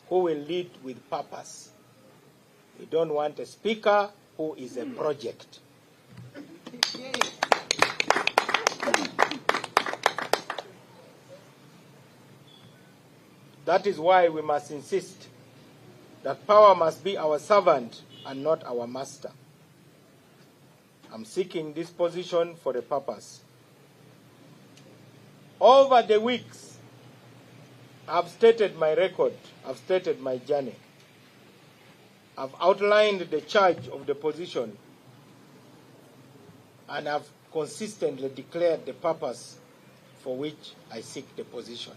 who will lead with purpose. We don't want a speaker who is a project. That is why we must insist that power must be our servant and not our master. I'm seeking this position for a purpose. Over the weeks, I've stated my record, I've stated my journey. I've outlined the charge of the position, and I've consistently declared the purpose for which I seek the position.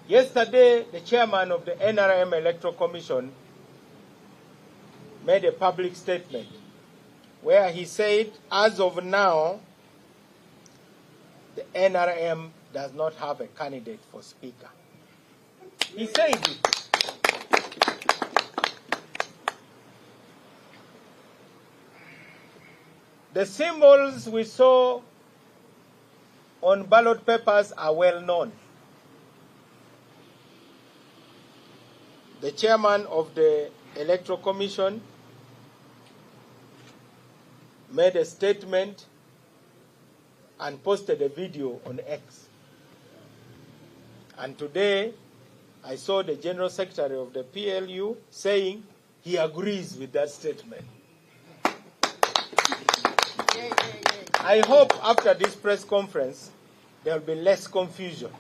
Yesterday, the chairman of the NRM Electoral Commission made a public statement where he said, as of now, the NRM does not have a candidate for speaker. He said it. The symbols we saw on ballot papers are well known. The chairman of the Electoral Commission made a statement and posted a video on X. And today, I saw the General Secretary of the PLU saying he agrees with that statement. I hope after this press conference, there will be less confusion.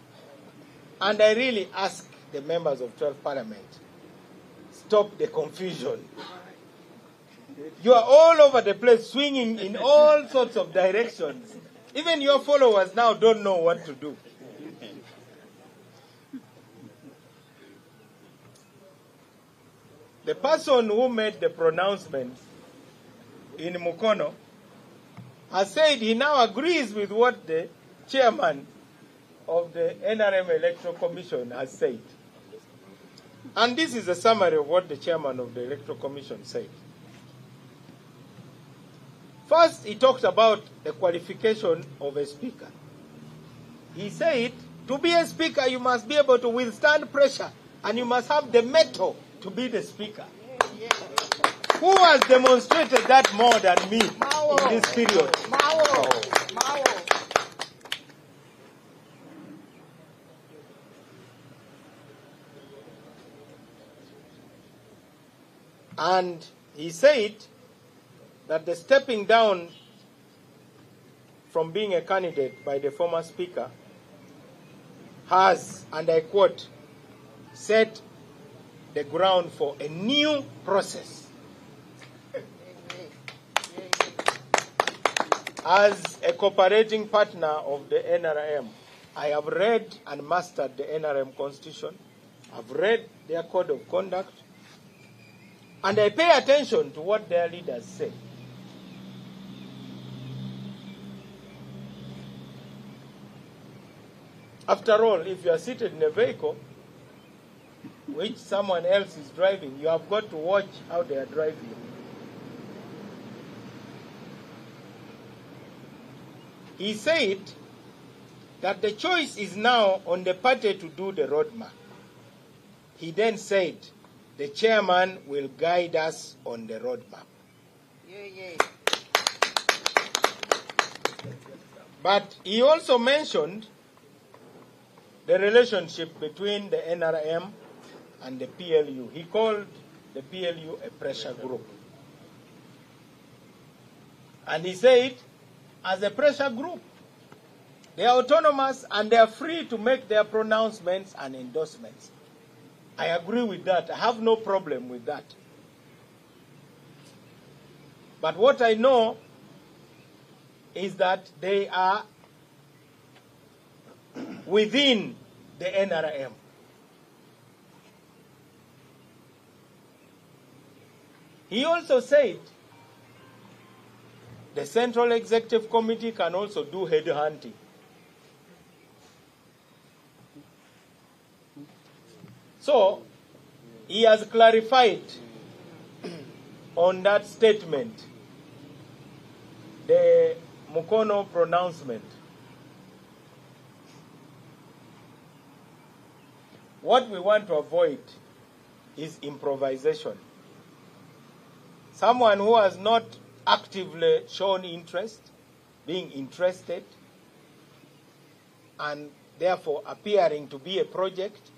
And I really ask the members of 12th Parliament, stop the confusion. You are all over the place, swinging in all sorts of directions. Even your followers now don't know what to do. The person who made the pronouncement in Mukono has said he now agrees with what the chairman of the NRM Electoral Commission has said. And this is a summary of what the chairman of the Electoral Commission said. First, he talked about the qualification of a speaker. He said, to be a speaker, you must be able to withstand pressure, and you must have the mettle to be the speaker. Who has demonstrated that more than me in this period? And he said that the stepping down from being a candidate by the former speaker has, and I quote, set the ground for a new process. As a cooperating partner of the NRM, I have read and mastered the NRM Constitution. I've read their code of conduct. And I pay attention to what their leaders say. After all, if you are seated in a vehicle which someone else is driving, you have got to watch how they are driving. He said that the choice is now on the party to do the roadmap. He then said, the chairman will guide us on the roadmap. But he also mentioned the relationship between the NRM and the PLU. He called the PLU a pressure group. And he said, as a pressure group, they are autonomous and they are free to make their pronouncements and endorsements. I agree with that. I have no problem with that. But what I know is that they are within the NRM. He also said the Central Executive Committee can also do headhunting. So, he has clarified on that statement, the Mukono pronouncement. what we want to avoid is improvisation. Someone who has not actively shown interest, being interested, and therefore appearing to be a project.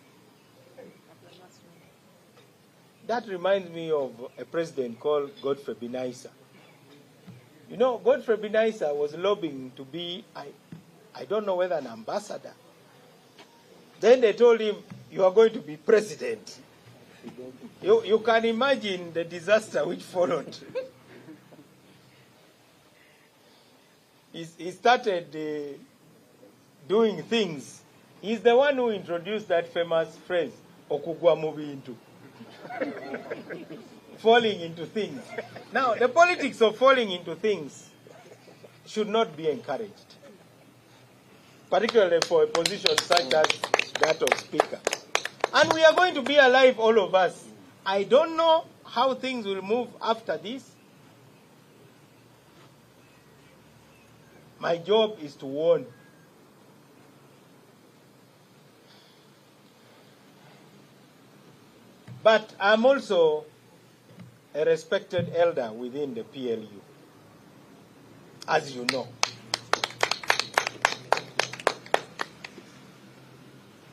That reminds me of a president called Godfrey Binaisa. You know, Godfrey Binaisa was lobbying to be, I don't know whether an ambassador. Then they told him, you are going to be president. You can imagine the disaster which followed. He started doing things. He's the one who introduced that famous phrase, Okugwa movie into. Falling into things. Now, the politics of falling into things should not be encouraged, particularly for a position such as that of Speaker. And we are going to be alive, all of us. I don't know how things will move after this. My job is to warn. But I'm also a respected elder within the PLU, as you know.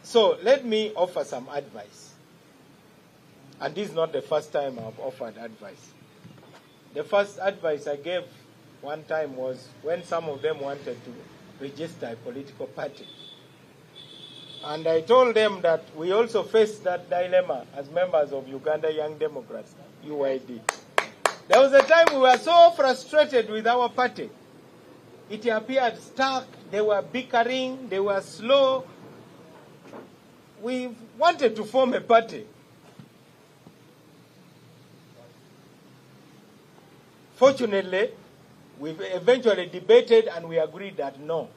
So let me offer some advice. And this is not the first time I've offered advice. The first advice I gave one time was when some of them wanted to register a political party. And I told them that we also face that dilemma as members of Uganda Young Democrats, UYD. There was a time we were so frustrated with our party. It appeared stuck, they were bickering, they were slow. We wanted to form a party. Fortunately, we eventually debated and we agreed that no.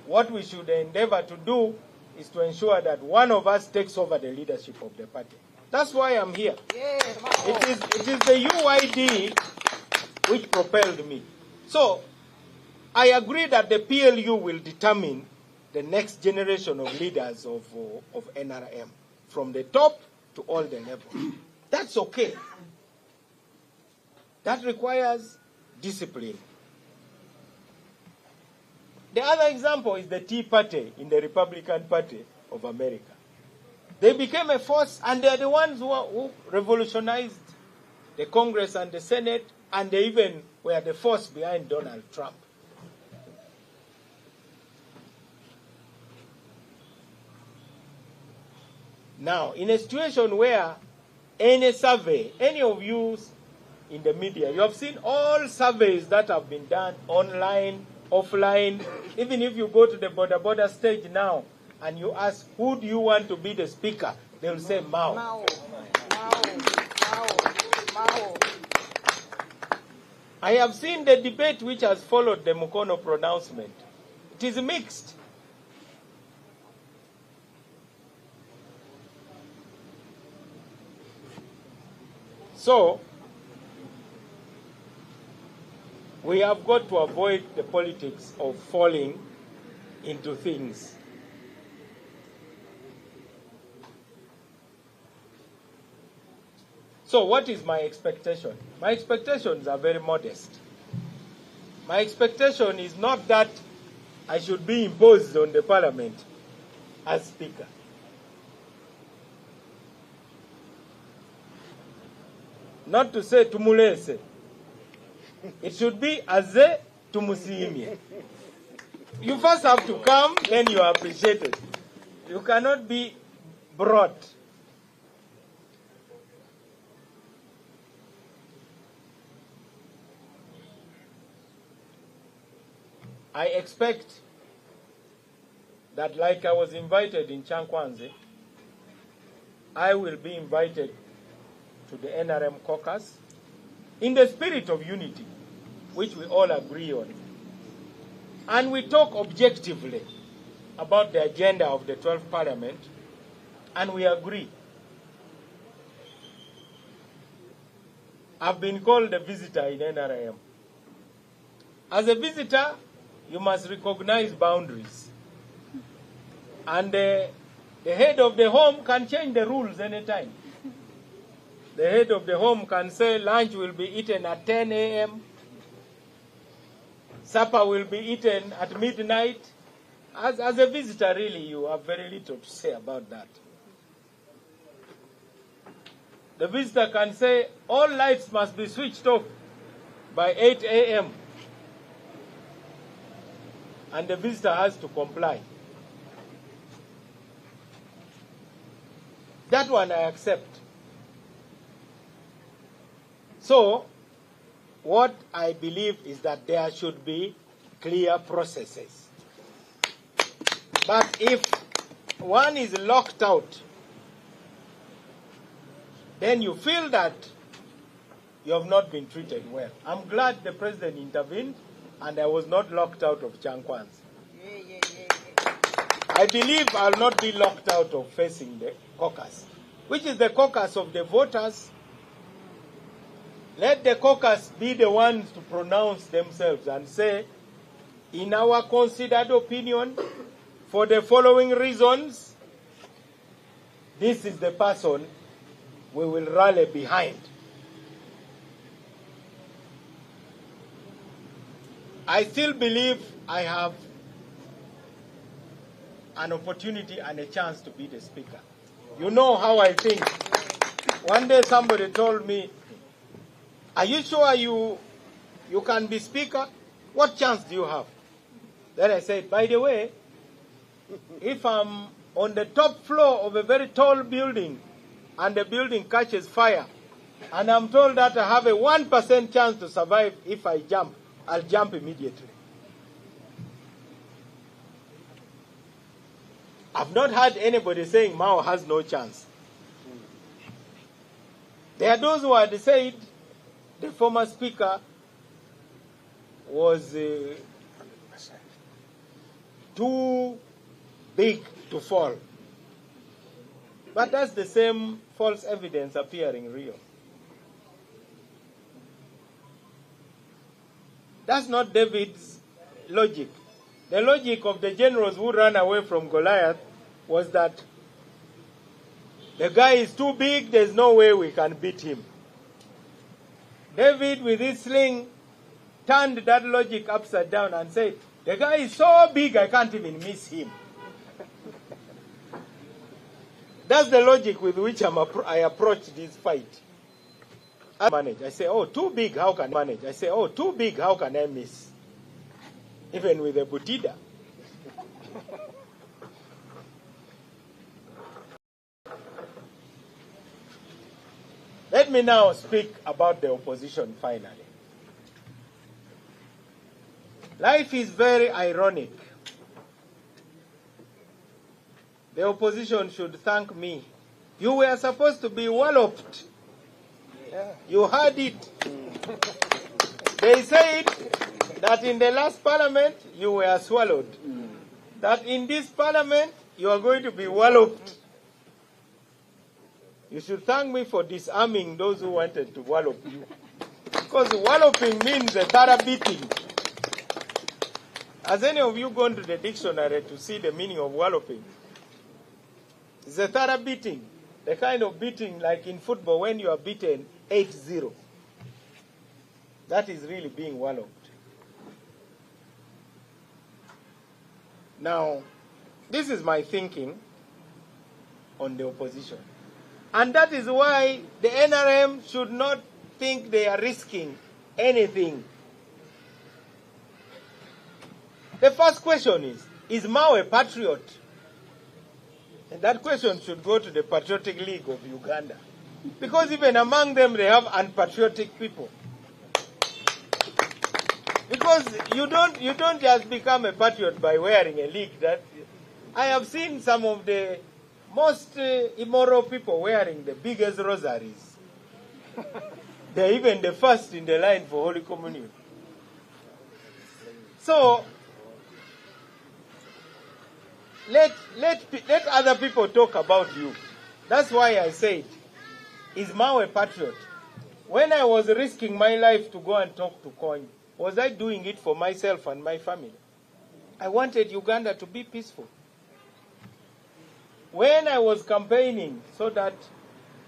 What we should endeavor to do is to ensure that one of us takes over the leadership of the party. That's why I'm here. It is the UYD which propelled me. So, I agree that the PLU will determine the next generation of leaders of NRM, from the top to all the levels. That's okay. That requires discipline. The other example is the Tea Party in the Republican Party of America. They became a force, and they are the ones who revolutionized the Congress and the Senate, and they even were the force behind Donald Trump. Now, in a situation where any survey, any of you in the media, you have seen all surveys that have been done online, offline. Even if you go to the border stage now and you ask, who do you want to be the speaker? They will say Mao. Mao. I have seen the debate which has followed the Mukono pronouncement. It is mixed. So, we have got to avoid the politics of falling into things. So what is my expectation? My expectations are very modest. My expectation is not that I should be imposed on the parliament as speaker. Not to say tumulese. It should be aze tumusimie. You first have to come, then you are appreciated. You cannot be brought. I expect that, like I was invited in Chankwanze, I will be invited to the NRM caucus in the spirit of unity, which we all agree on. And we talk objectively about the agenda of the 12th Parliament, and we agree. I've been called a visitor in NRM. As a visitor, you must recognize boundaries. And The head of the home can change the rules anytime. The head of the home can say lunch will be eaten at 10 a.m. Supper will be eaten at midnight. As a visitor, really, you have very little to say about that. The visitor can say all lights must be switched off by 8 a.m. and the visitor has to comply. That one I accept. So, what I believe is that there should be clear processes. But if one is locked out, then you feel that you have not been treated well. I'm glad the president intervened and I was not locked out of Chankwanza. I believe I'll not be locked out of facing the caucus, which is the caucus of the voters. Let the caucus be the ones to pronounce themselves and say, in our considered opinion, for the following reasons, this is the person we will rally behind. I still believe I have an opportunity and a chance to be the speaker. You know how I think. One day somebody told me, are you sure you can be speaker? What chance do you have? Then I said, by the way, if I'm on the top floor of a very tall building and the building catches fire, and I'm told that I have a 1% chance to survive if I jump, I'll jump immediately. I've not heard anybody saying Mao has no chance. There are those who had said the former speaker was too big to fall. But that's the same false evidence appearing real. That's not David's logic. The logic of the generals who ran away from Goliath was that the guy is too big, there's no way we can beat him. David, with his sling, turned that logic upside down and said, the guy is so big I can't even miss him. That's the logic with which I approach this fight. I manage. I say, oh, too big, how can I manage? I say, oh, too big, how can I miss? Even with a Butida. Let me now speak about the opposition finally. Life is very ironic. The opposition should thank me. You were supposed to be walloped. Yeah. You heard it. They said that in the last parliament you were swallowed. That in this parliament you are going to be walloped. You should thank me for disarming those who wanted to wallop you. Because walloping means a thorough beating. Has any of you gone to the dictionary to see the meaning of walloping? It's a thorough beating. The kind of beating like in football when you are beaten 8-0. That is really being walloped. Now, this is my thinking on the opposition. And that is why the NRM should not think they are risking anything. The first question is Mao a patriot? And that question should go to the Patriotic League of Uganda. Because even among them they have unpatriotic people. Because you don't just become a patriot by wearing a league. That I have seen some of the most immoral people wearing the biggest rosaries. They're even the first in the line for Holy Communion. So let other people talk about you. That's why I said, is Mao a patriot? When I was risking my life to go and talk to Kony, was I doing it for myself and my family? I wanted Uganda to be peaceful. when I was campaigning so that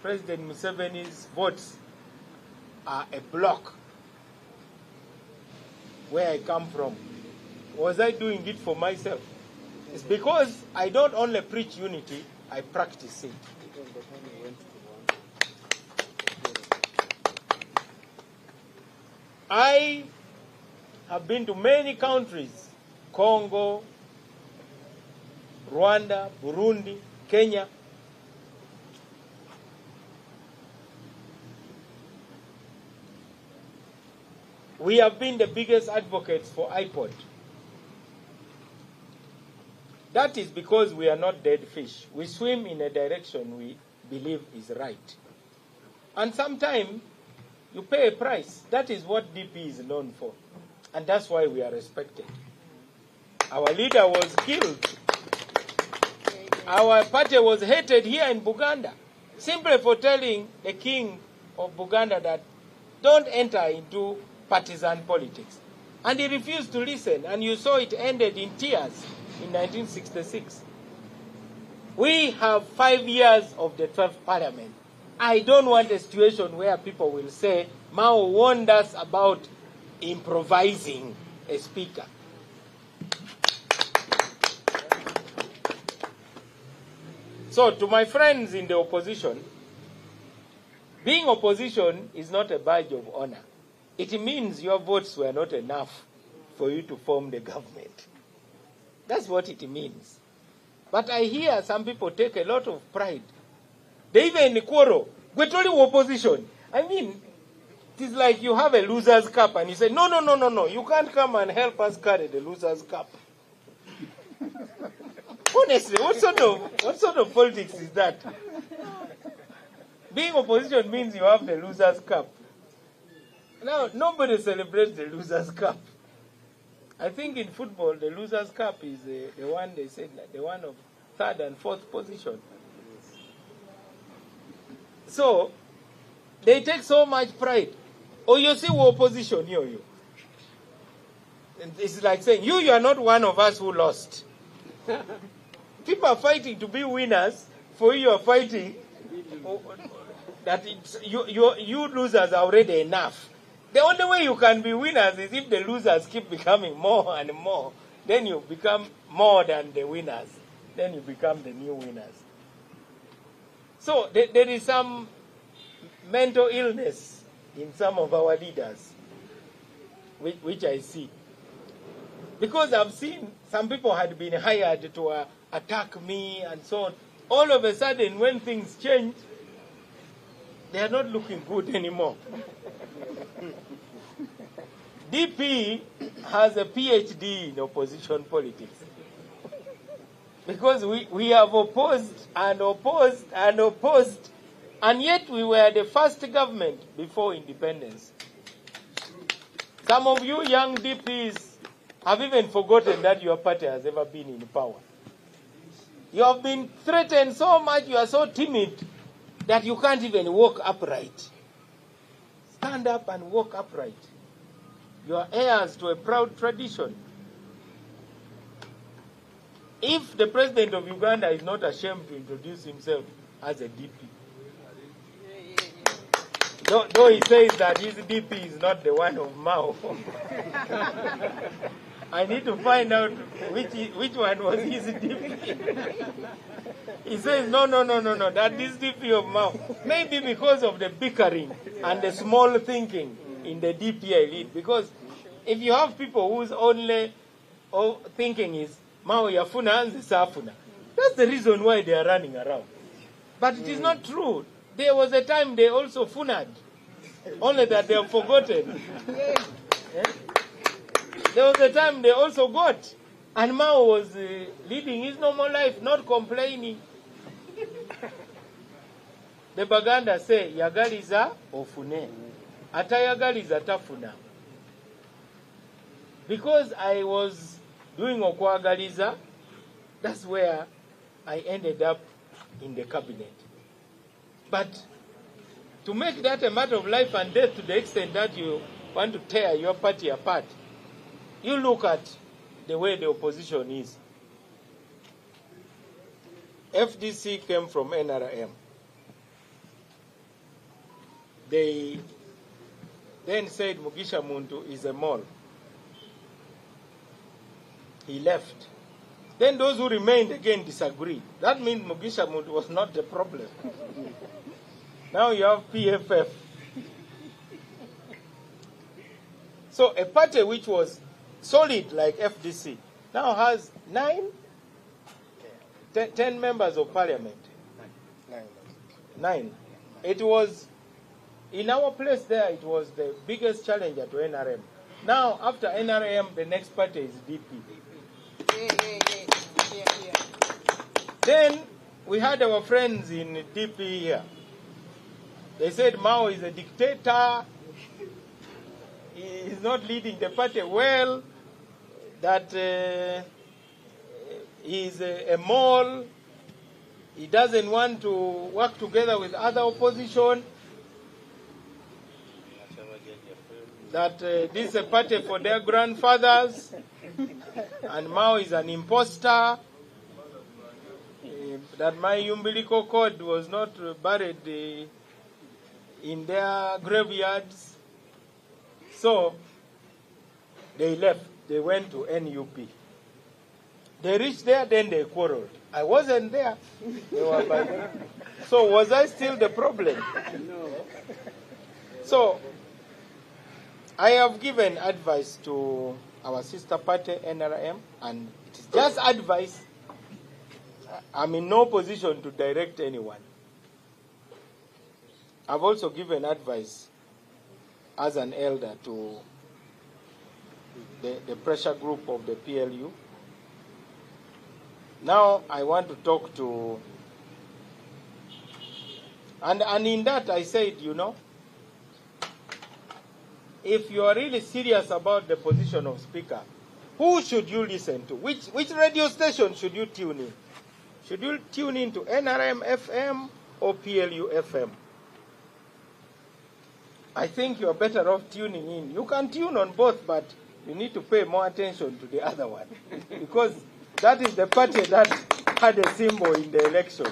President Museveni's votes are a block where I come from, was I doing it for myself? It's because I don't only preach unity, I practice it. I have been to many countries, Congo, Rwanda, Burundi, Kenya. We have been the biggest advocates for iPod. That is because we are not dead fish. We swim in a direction we believe is right. And sometimes you pay a price. That is what DP is known for. And that's why we are respected. Our leader was killed. Our party was hated here in Buganda, simply for telling the king of Buganda that don't enter into partisan politics. And he refused to listen, and you saw it ended in tears in 1966. We have 5 years of the 12th Parliament. I don't want a situation where people will say, Mao warned us about improvising a speaker. So to my friends in the opposition, being opposition is not a badge of honor. It means your votes were not enough for you to form the government. That's what it means. But I hear some people take a lot of pride. They even quarrel. We're only opposition. I mean, it is like you have a loser's cup and you say, no, you can't come and help us carry the loser's cup. Honestly, what sort of politics is that? Being opposition means you have the loser's cup. Now, nobody celebrates the loser's cup. I think in football, the loser's cup is the one they said, like the one of third and fourth position. So, they take so much pride. Oh, you see, we're opposition, you. And it's like saying, you are not one of us who lost. People are fighting to be winners. For you are fighting that you losers are already enough. The only way you can be winners is if the losers keep becoming more and more. Then you become more than the winners. Then you become the new winners. So there is some mental illness in some of our leaders, which I see. Because I've seen some people had been hired to attack me and so on. All of a sudden, when things change, they are not looking good anymore. DP has a PhD in opposition politics. Because we have opposed and opposed and opposed, and yet we were the first government before independence. Some of you young DPs have even forgotten that your party has ever been in power. You have been threatened so much, you are so timid that you can't even walk upright. Stand up and walk upright. You are heirs to a proud tradition. If the president of Uganda is not ashamed to introduce himself as a DP, though he says that his DP is not the one of Mao, I need to find out which one was his DP. He says, no, that is DP of Mao. Maybe because of the bickering and the small thinking in the DP elite. Because if you have people whose only thinking is, Mao yafuna anzi safuna, that's the reason why they are running around. But it is not true. There was a time they also funad, only that they have forgotten. There was a time they also got, and Mao was leading his normal life, not complaining. The Baganda say, yagaliza ofune, atayagaliza tafuna. Because I was doing okwagaliza, that's where I ended up in the cabinet. But to make that a matter of life and death to the extent that you want to tear your party apart, you look at the way the opposition is. FDC came from NRM. They then said Mugisha Muntu is a mole. He left. Then those who remained again disagreed. That means Mugisha Muntu was not the problem. Now you have PFF. So a party which was solid like FDC now has 10 members of parliament. 9. It was, in our place there, it was the biggest challenger to NRM. Now, after NRM, the next party is DP. Then, we had our friends in DP here. They said Mao is a dictator. He is not leading the party well. That he is a mole. He doesn't want to work together with other opposition. That this is a party for their grandfathers. And Mao is an imposter. That my umbilical cord was not buried in their graveyards. So they left. They went to NUP. They reached there, then they quarreled. I wasn't there. They were by them. So was I still the problem? No. So I have given advice to our sister party, NRM, and it is just advice. I'm in no position to direct anyone. I've also given advice as an elder to the pressure group of the PLU. Now I want to talk to, and in that I said, you know, if you are really serious about the position of speaker, who should you listen to? Which radio station should you tune in? Should you tune in to NRM FM or PLU FM? I think you are better off tuning in. You can tune on both, but you need to pay more attention to the other one. Because that is the party that had a symbol in the election.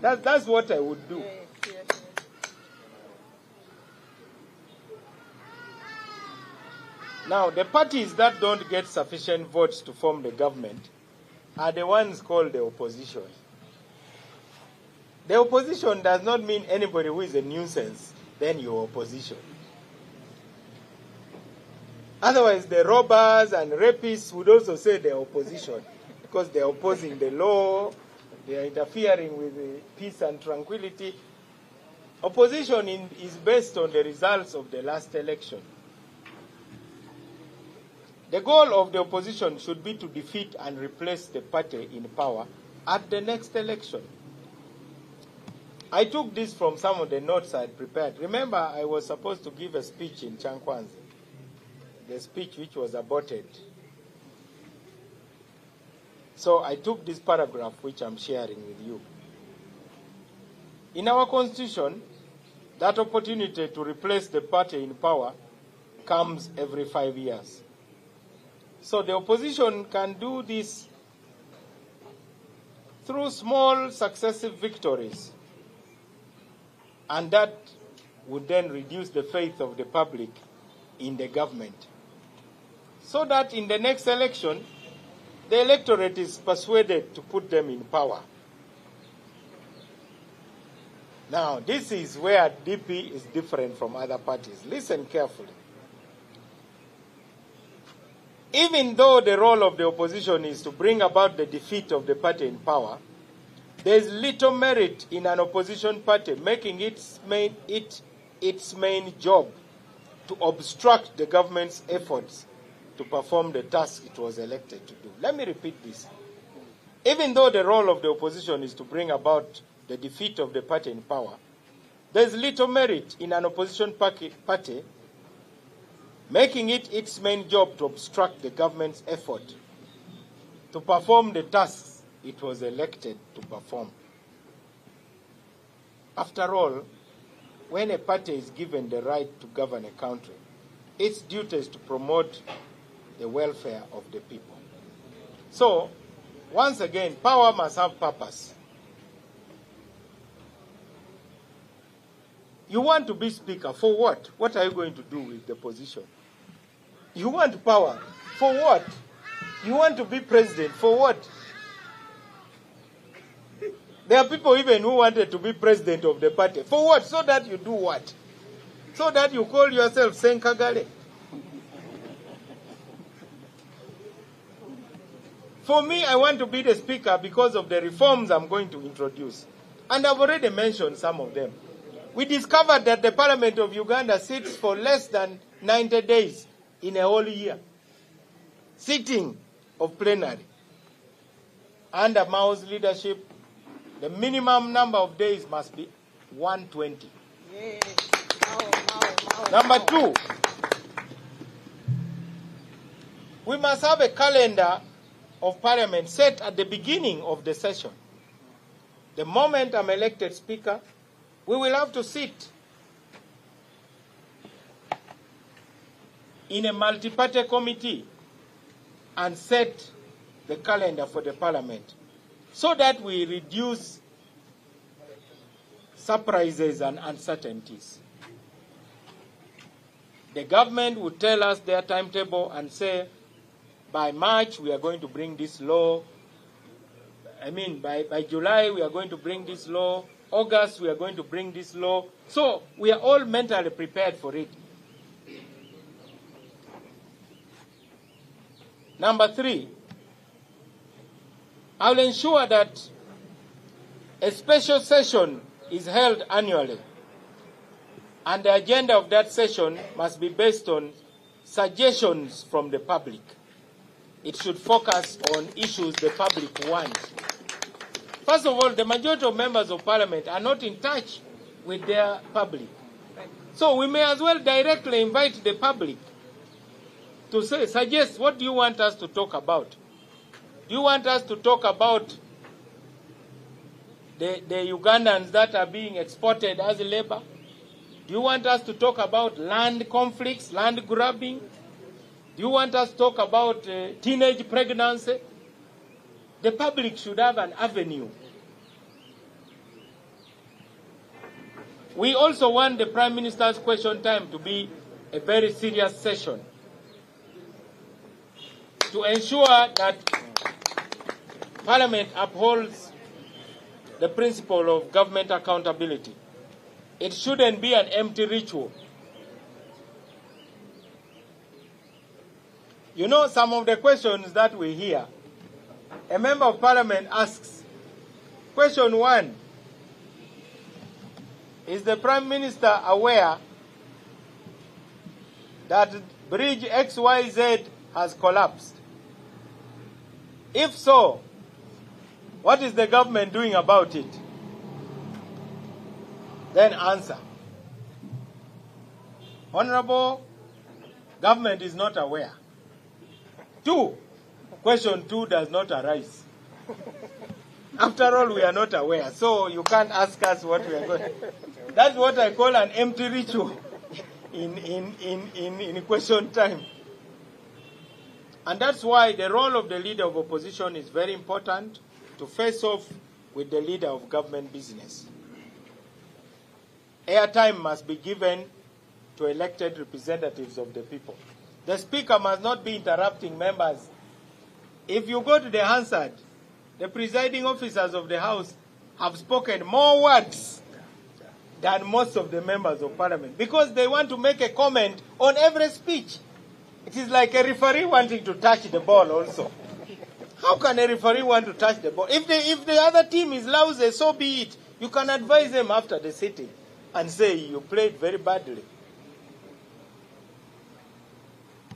That's what I would do. Yes. Now, the parties that don't get sufficient votes to form the government are the ones called the opposition. The opposition does not mean anybody who is a nuisance, then you're opposition. Otherwise, the robbers and rapists would also say they're opposition because they're opposing the law, they're interfering with peace and tranquility. Opposition is based on the results of the last election. The goal of the opposition should be to defeat and replace the party in power at the next election. I took this from some of the notes I had prepared. Remember, I was supposed to give a speech in Chankwanzi, the speech which was aborted. So I took this paragraph which I'm sharing with you. In our constitution, that opportunity to replace the party in power comes every 5 years. So the opposition can do this through small successive victories. And that would then reduce the faith of the public in the government. So that in the next election, the electorate is persuaded to put them in power. Now, this is where DP is different from other parties. Listen carefully. Even though the role of the opposition is to bring about the defeat of the party in power, there is little merit in an opposition party making its main job to obstruct the government's efforts to perform the task it was elected to do. Let me repeat this. Even though the role of the opposition is to bring about the defeat of the party in power, there is little merit in an opposition party making it its main job to obstruct the government's effort to perform the tasks it was elected to perform. After all, when a party is given the right to govern a country, its duty is to promote the welfare of the people. So, once again, power must have purpose. You want to be speaker for what? What are you going to do with the position? You want power for what? You want to be president for what? There are people even who wanted to be president of the party. For what? So that you do what? So that you call yourself Senkagale. For me, I want to be the speaker because of the reforms I'm going to introduce. And I've already mentioned some of them. We discovered that the Parliament of Uganda sits for less than 90 days in a whole year. Sitting of plenary. Under Mao's leadership, the minimum number of days must be 120. Yes. Number two, we must have a calendar of Parliament set at the beginning of the session. The moment I'm elected Speaker, we will have to sit in a multi-party committee and set the calendar for the Parliament so that we reduce surprises and uncertainties. The government will tell us their timetable and say, by March we are going to bring this law. By July we are going to bring this law. August we are going to bring this law. So we are all mentally prepared for it. Number three, I will ensure that a special session is held annually, and the agenda of that session must be based on suggestions from the public. It should focus on issues the public want. First of all, the majority of members of Parliament are not in touch with their public. So we may as well directly invite the public to suggest, what do you want us to talk about? Do you want us to talk about the Ugandans that are being exported as labor? Do you want us to talk about land conflicts, land grabbing? Do you want us to talk about teenage pregnancy? The public should have an avenue. We also want the Prime Minister's question time to be a very serious session to ensure that Parliament upholds the principle of government accountability. It shouldn't be an empty ritual. You know, some of the questions that we hear, a member of Parliament asks, question 1, is the Prime Minister aware that bridge XYZ has collapsed? If so, what is the government doing about it? Then answer. Honorable, government is not aware. 2, question 2 does not arise. After all, we are not aware, so you can't ask us what we are going. That's what I call an empty ritual in question time. And that's why the role of the leader of opposition is very important, to face off with the leader of government business. Airtime must be given to elected representatives of the people. The speaker must not be interrupting members. If you go to the Hansard, the presiding officers of the House have spoken more words than most of the members of Parliament because they want to make a comment on every speech. It is like a referee wanting to touch the ball also. How can a referee want to touch the ball? If the other team is lousy, so be it. You can advise them after the sitting and say, you played very badly.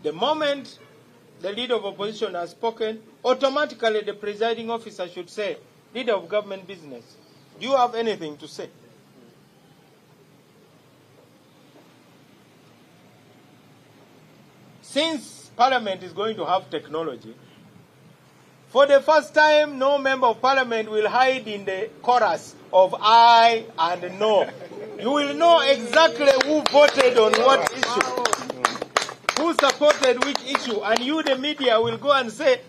The moment the leader of opposition has spoken, automatically the presiding officer should say, leader of government business, do you have anything to say? Since Parliament is going to have technology, for the first time, no member of Parliament will hide in the chorus of aye and no. You will know exactly who voted on what issue, who supported which issue, and you, the media, will go and say,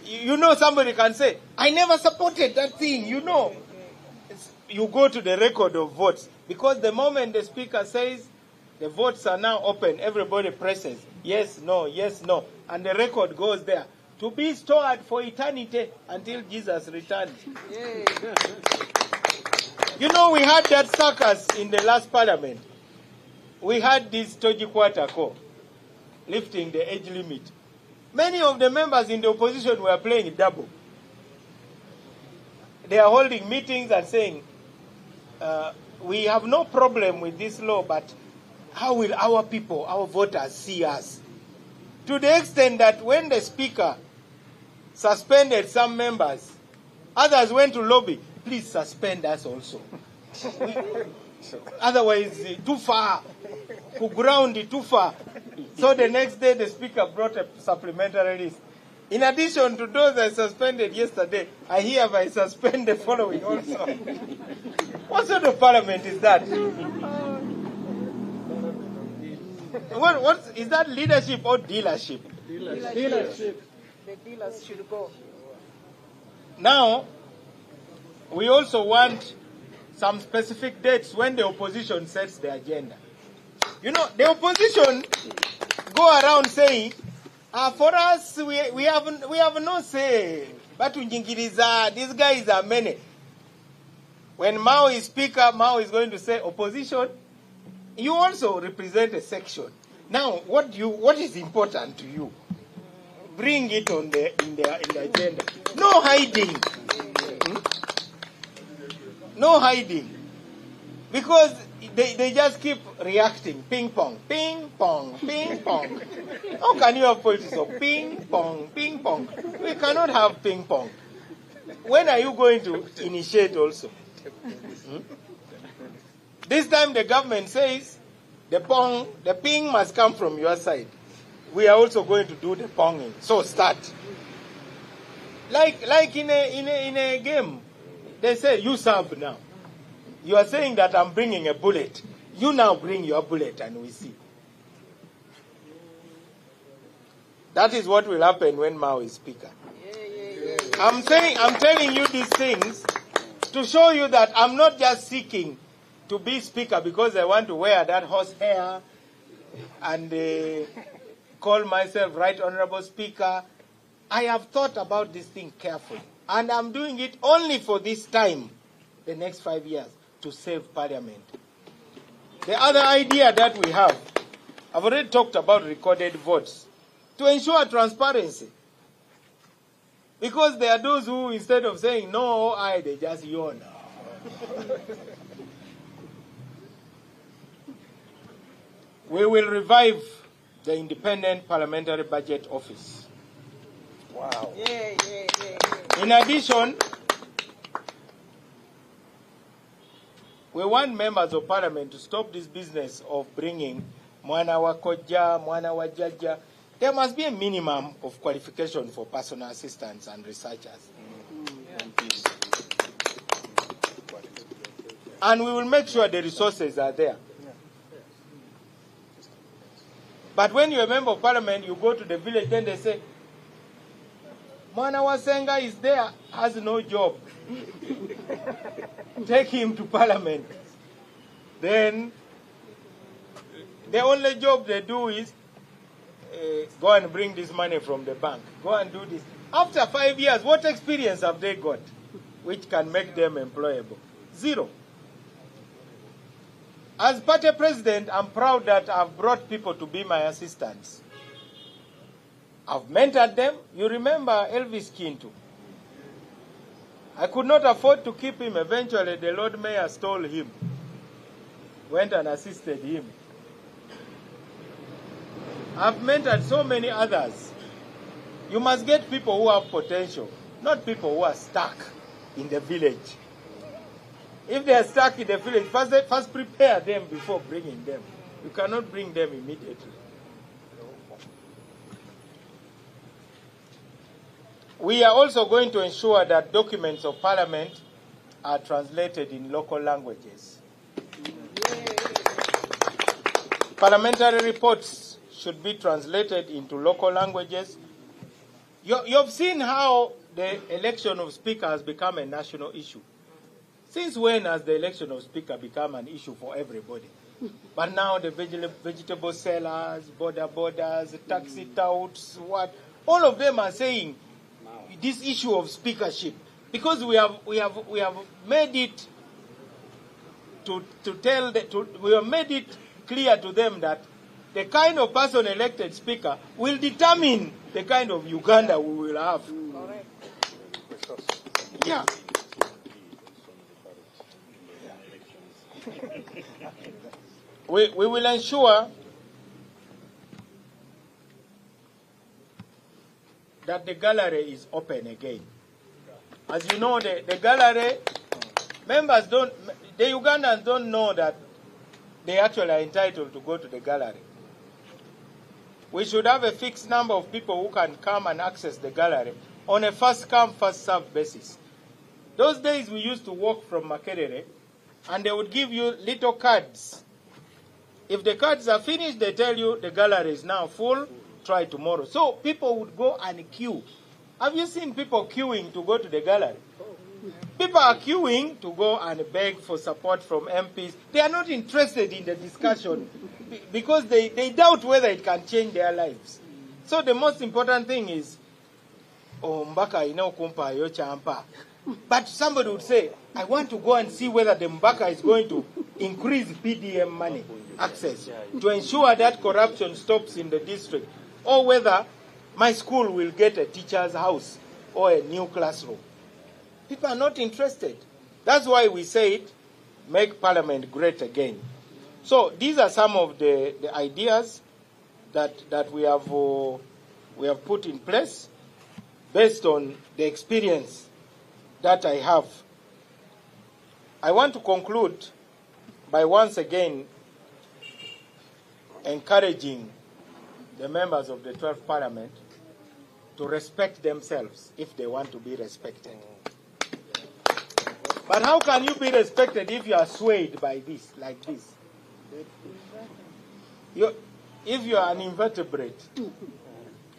you know, somebody can say, I never supported that thing, you know. you go to the record of votes. Because the moment the speaker says the votes are now open, everybody presses yes, no, and the record goes there to be stored for eternity until Jesus returns. Yeah. You know, we had that circus in the last parliament. We had this Toji Kwatako lifting the age limit. Many of the members in the opposition were playing double. They are holding meetings and saying, we have no problem with this law, but how will our people, our voters, see us? To the extent that when the speaker suspended some members, others went to lobby, please suspend us also. Otherwise, too far, to ground too far. So the next day, the speaker brought a supplementary list. In addition to those I suspended yesterday, I hereby suspend the following also. What sort of parliament is that? What is that, leadership or dealership? Dealership. The dealers should go. Now, we also want some specific dates when the opposition sets the agenda. You know, the opposition go around saying, for us, we have no say. But these guys are many. When Mao is speaker, Mao is going to say, opposition, you also represent a section. Now, what is important to you? Bring it on in the agenda. No hiding. No hiding. Because they just keep reacting. Ping pong, ping pong, ping pong. How can you have politics of ping pong, ping pong? We cannot have ping pong. When are you going to initiate also? This time the government says the ping must come from your side. We are also going to do the ponging. So start. Like in a game, they say you serve now. You are saying that I'm bringing a bullet. You now bring your bullet and we see. That is what will happen when Mao is speaker. I'm telling you these things to show you that I'm not just seeking to be speaker because I want to wear that horse hair and call myself Right Honorable Speaker. I have thought about this thing carefully. And I'm doing it only for this time, the next 5 years, to save Parliament. The other idea that we have, I've already talked about recorded votes, to ensure transparency. Because there are those who, instead of saying no, they just yawn. We will revive the Independent Parliamentary Budget Office. Wow. In addition, we want members of Parliament to stop this business of bringing mwana wa koja, mwana wa jaja. There must be a minimum of qualification for personal assistants and researchers. And we will make sure the resources are there. But when you're a member of Parliament, you go to the village, then they say, Mwana wa Senga is there, has no job. Take him to Parliament. Then the only job they do is go and bring this money from the bank. Go and do this. After 5 years, what experience have they got which can make them employable? Zero. As party president, I'm proud that I've brought people to be my assistants. I've mentored them. You remember Elvis Kintu. I could not afford to keep him. Eventually, the Lord Mayor stole him. Went and assisted him. I've mentored so many others. You must get people who have potential, not people who are stuck in the village. If they are stuck in the village, first prepare them before bringing them. You cannot bring them immediately. We are also going to ensure that documents of Parliament are translated in local languages. Parliamentary reports should be translated into local languages. You've seen how the election of Speaker has become a national issue. Since when has the election of Speaker become an issue for everybody? But now the vegetable sellers, borders, taxi touts, all of them are saying this issue of speakership, because we have made it we have made it clear to them that the kind of person elected speaker will determine the kind of Uganda we will have. Correct. Yeah. We will ensure that the gallery is open again. As you know, the gallery, the Ugandans don't know that they actually are entitled to go to the gallery. We should have a fixed number of people who can come and access the gallery on a first-come, first-served basis. Those days we used to walk from Makerere, and they would give you little cards. If the cards are finished, they tell you the gallery is now full, try tomorrow. So people would go and queue. Have you seen people queuing to go to the gallery? People are queuing to go and beg for support from MPs. They are not interested in the discussion because they doubt whether it can change their lives. So the most important thing is, but somebody would say, I want to go and see whether the Mbaka is going to increase PDM money access to ensure that corruption stops in the district, or whether my school will get a teacher's house or a new classroom. People are not interested. That's why we said, make Parliament great again. So these are some of the ideas that we have put in place based on the experience that I have. I want to conclude by once again encouraging the members of the 12th Parliament to respect themselves if they want to be respected. But how can you be respected if you are swayed by this, like this? If you are an invertebrate,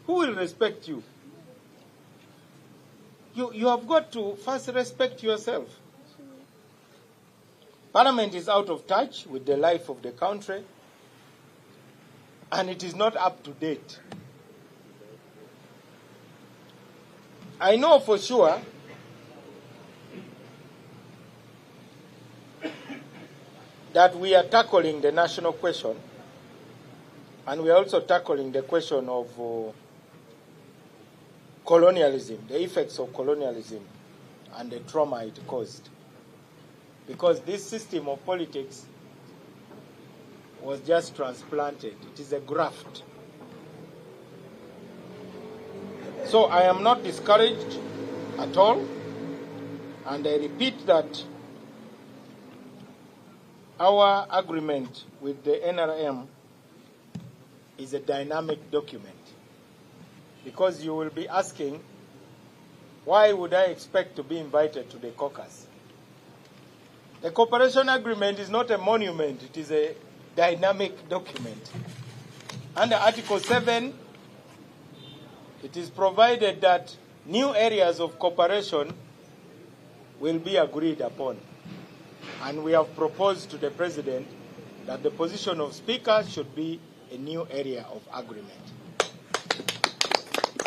who will respect you? You have got to first respect yourself. Parliament is out of touch with the life of the country, and it is not up to date. I know for sure that we are tackling the national question, and we are also tackling the question of colonialism, the effects of colonialism and the trauma it caused. Because this system of politics was just transplanted. It is a graft. So I am not discouraged at all, and I repeat that our agreement with the NRM is a dynamic document. Because you will be asking, why would I expect to be invited to the caucus? The cooperation agreement is not a monument, it is a dynamic document. Under Article 7, it is provided that new areas of cooperation will be agreed upon. And we have proposed to the President that the position of Speaker should be a new area of agreement.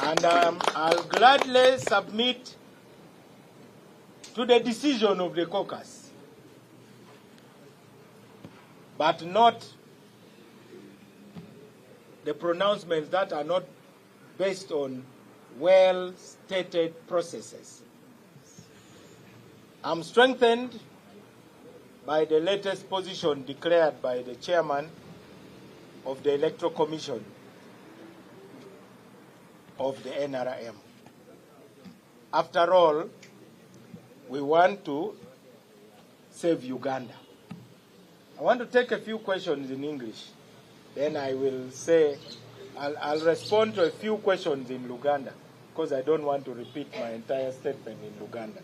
And I'll gladly submit to the decision of the caucus, but not the pronouncements that are not based on well-stated processes. I'm strengthened by the latest position declared by the chairman of the Electoral Commission of the NRM. After all, we want to save Uganda. I want to take a few questions in English. Then I will say, I'll respond to a few questions in Luganda, because I don't want to repeat my entire statement in Luganda.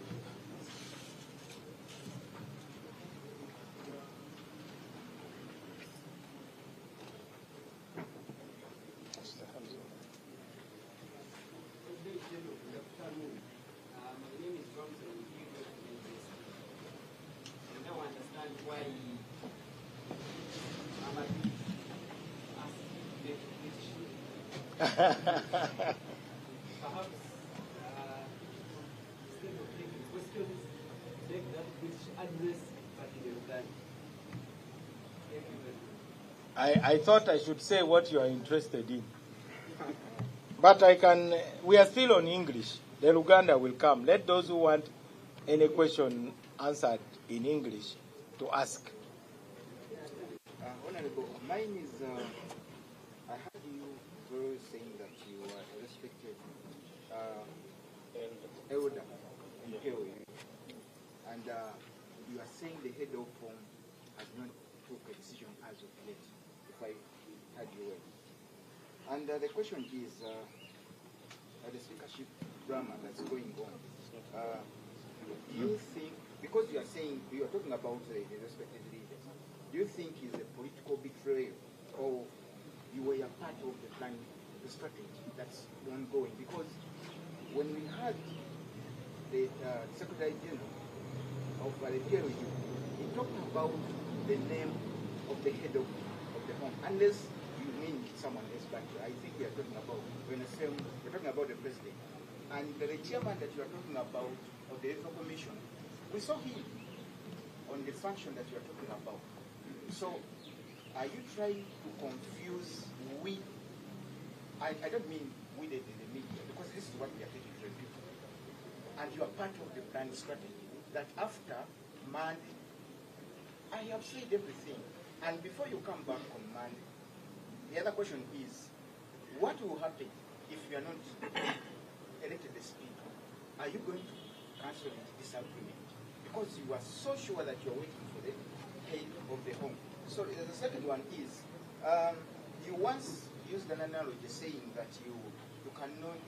Perhaps instead of taking questions, take that British address, but in Uganda. Thank you very much. I thought I should say what you are interested in. But we are still on English. The Luganda will come. Let those who want any question answered in English to ask. Honorable, mine is, I heard you were saying that you are a respected elder in KOU, and you are saying the head of home has not took a decision as of yet, if I heard you well. And the question is, the speakership drama that's going on, do you think, because you are saying, you are talking about the respected leaders, do you think is a political betrayal, or you were a part of the plan, the strategy that's ongoing? Because when we had the Secretary General of the KOU, he talked about the name of the head of the home, unless you mean someone else, but I think we are talking about, we're talking about the president. And the chairman that you are talking about of the Electoral Commission, we saw him on the function that you are talking about. So, are you trying to confuse we? I don't mean we the media, because this is what we are taking from people. And you are part of the planned strategy that after Monday, I have said everything. And before you come back on Monday, the other question is, what will happen if you are not elected the speaker? Are you going to cancel this agreement? Because you are so sure that you are waiting for the head of the home. So the second one is, you once used an analogy saying that you cannot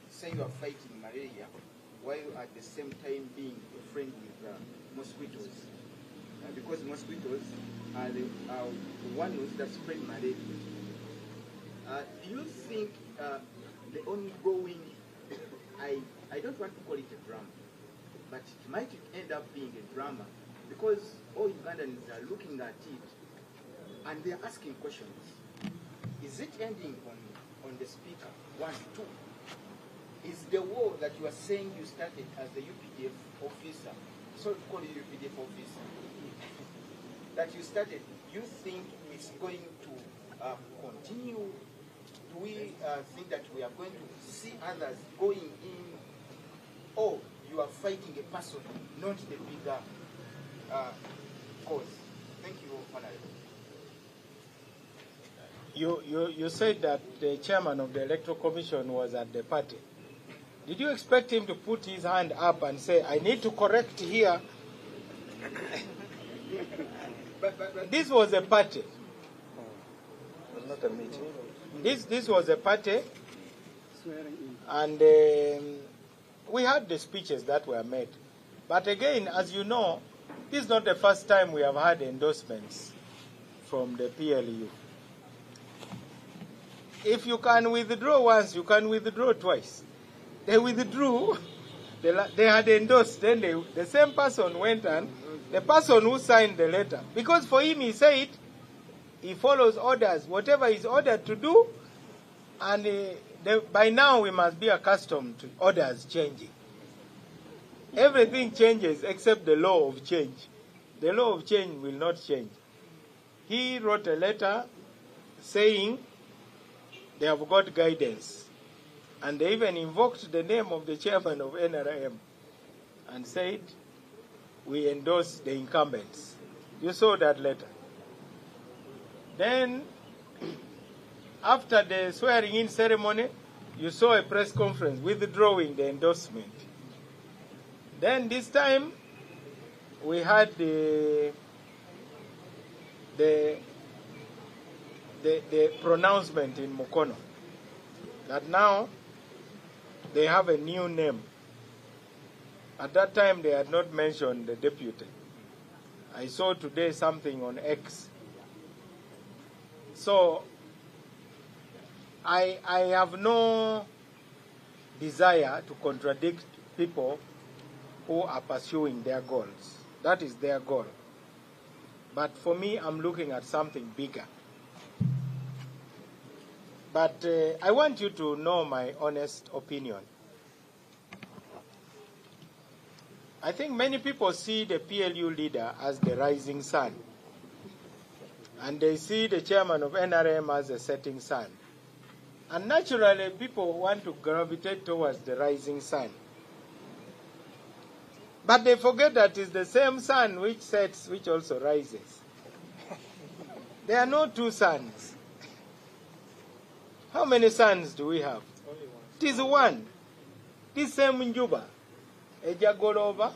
say you are fighting malaria while at the same time being a friend with mosquitoes. Because mosquitoes are the ones that spread malaria. Do you think the ongoing, I don't want to call it a drama, but it might end up being a drama, because all Ugandans are looking at it and they are asking questions. Is it ending on the speaker? 1, 2. Is the war that you are saying you started as the UPDF officer, so call it UPDF officer, that you started, you think it's going to continue? Do we think that we are going to see others going in, or you are fighting a person, not the bigger cause? Thank you, Honorable. You said that the chairman of the Electoral Commission was at the party. Did you expect him to put his hand up and say, I need to correct here? This was a party. It was not a meeting. This was a party, and we had the speeches that were made. But again, as you know, this is not the first time we have had endorsements from the PLU. If you can withdraw once, you can withdraw twice. They withdrew, they had endorsed, then the same person went and the person who signed the letter, because for him he said he follows orders, whatever he's ordered to do, and by now we must be accustomed to orders changing. Everything changes except the law of change. The law of change will not change. He wrote a letter saying they have got guidance. And they even invoked the name of the chairman of NRM and said, we endorse the incumbents. You saw that letter. Then, after the swearing-in ceremony, you saw a press conference withdrawing the endorsement. Then this time, we had the pronouncement in Mukono that now they have a new name. At that time, they had not mentioned the deputy. I saw today something on X. So, I have no desire to contradict people who are pursuing their goals. That is their goal. But for me, I'm looking at something bigger. But I want you to know my honest opinion. I think many people see the PLU leader as the rising sun. And they see the chairman of NRM as the setting sun. And naturally, people want to gravitate towards the rising sun. But they forget that it's the same sun which sets, which also rises. There are no two suns. How many suns do we have? Only one. It is one. This same Njuba, Ejagolova.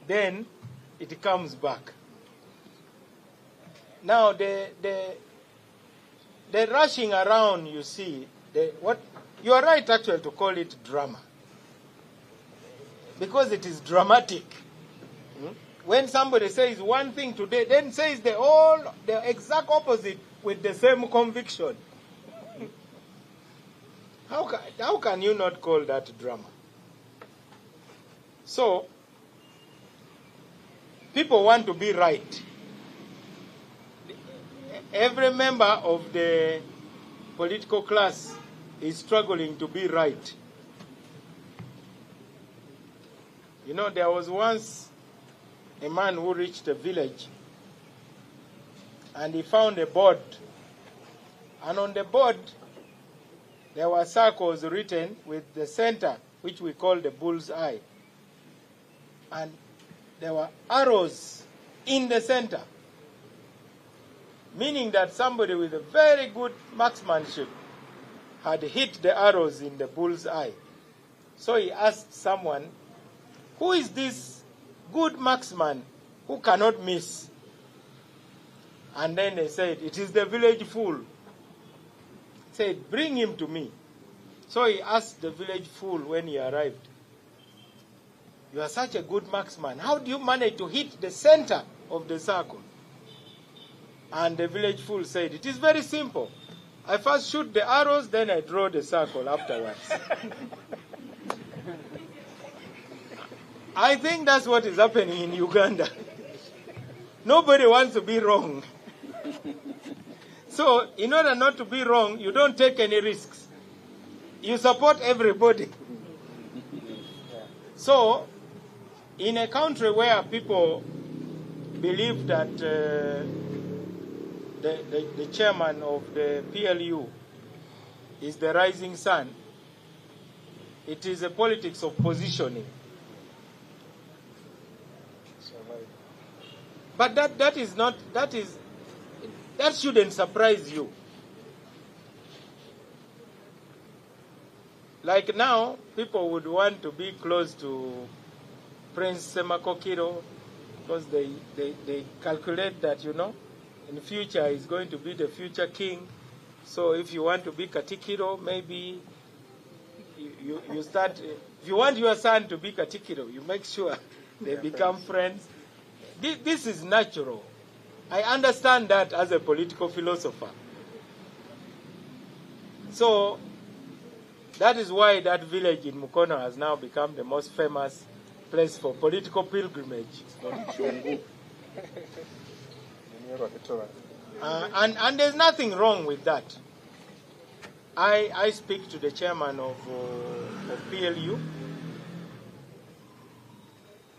Then it comes back. Now the rushing around, you see, you are right actually to call it drama, because it is dramatic. When somebody says one thing today, then says the exact opposite with the same conviction. How can you not call that drama? So, people want to be right. Every member of the political class is struggling to be right. You know, there was once a man who reached a village and he found a board. And on the board, there were circles written with the center, which we call the bull's eye. And there were arrows in the center, meaning that somebody with a very good marksmanship had hit the arrows in the bull's eye. So he asked someone, who is this good marksman who cannot miss? And then they said, it is the village fool. He said, bring him to me. So he asked the village fool when he arrived, you are such a good marksman. How do you manage to hit the center of the circle? And the village fool said, it is very simple. I first shoot the arrows, then I draw the circle afterwards. I think that's what is happening in Uganda. Nobody wants to be wrong. So, in order not to be wrong, you don't take any risks. You support everybody. So, in a country where people believe that the chairman of the PLU is the rising sun, it is a politics of positioning. But that shouldn't surprise you. Like now, people would want to be close to Prince Semakokiro because they calculate that, you know, in the future he's going to be the future king. So if you want to be Katikiro, maybe you start, if you want your son to be Katikiro, you make sure they become friends. This is natural. I understand that as a political philosopher. So that is why that village in Mukono has now become the most famous place for political pilgrimage. And there's nothing wrong with that. I speak to the chairman of PLU,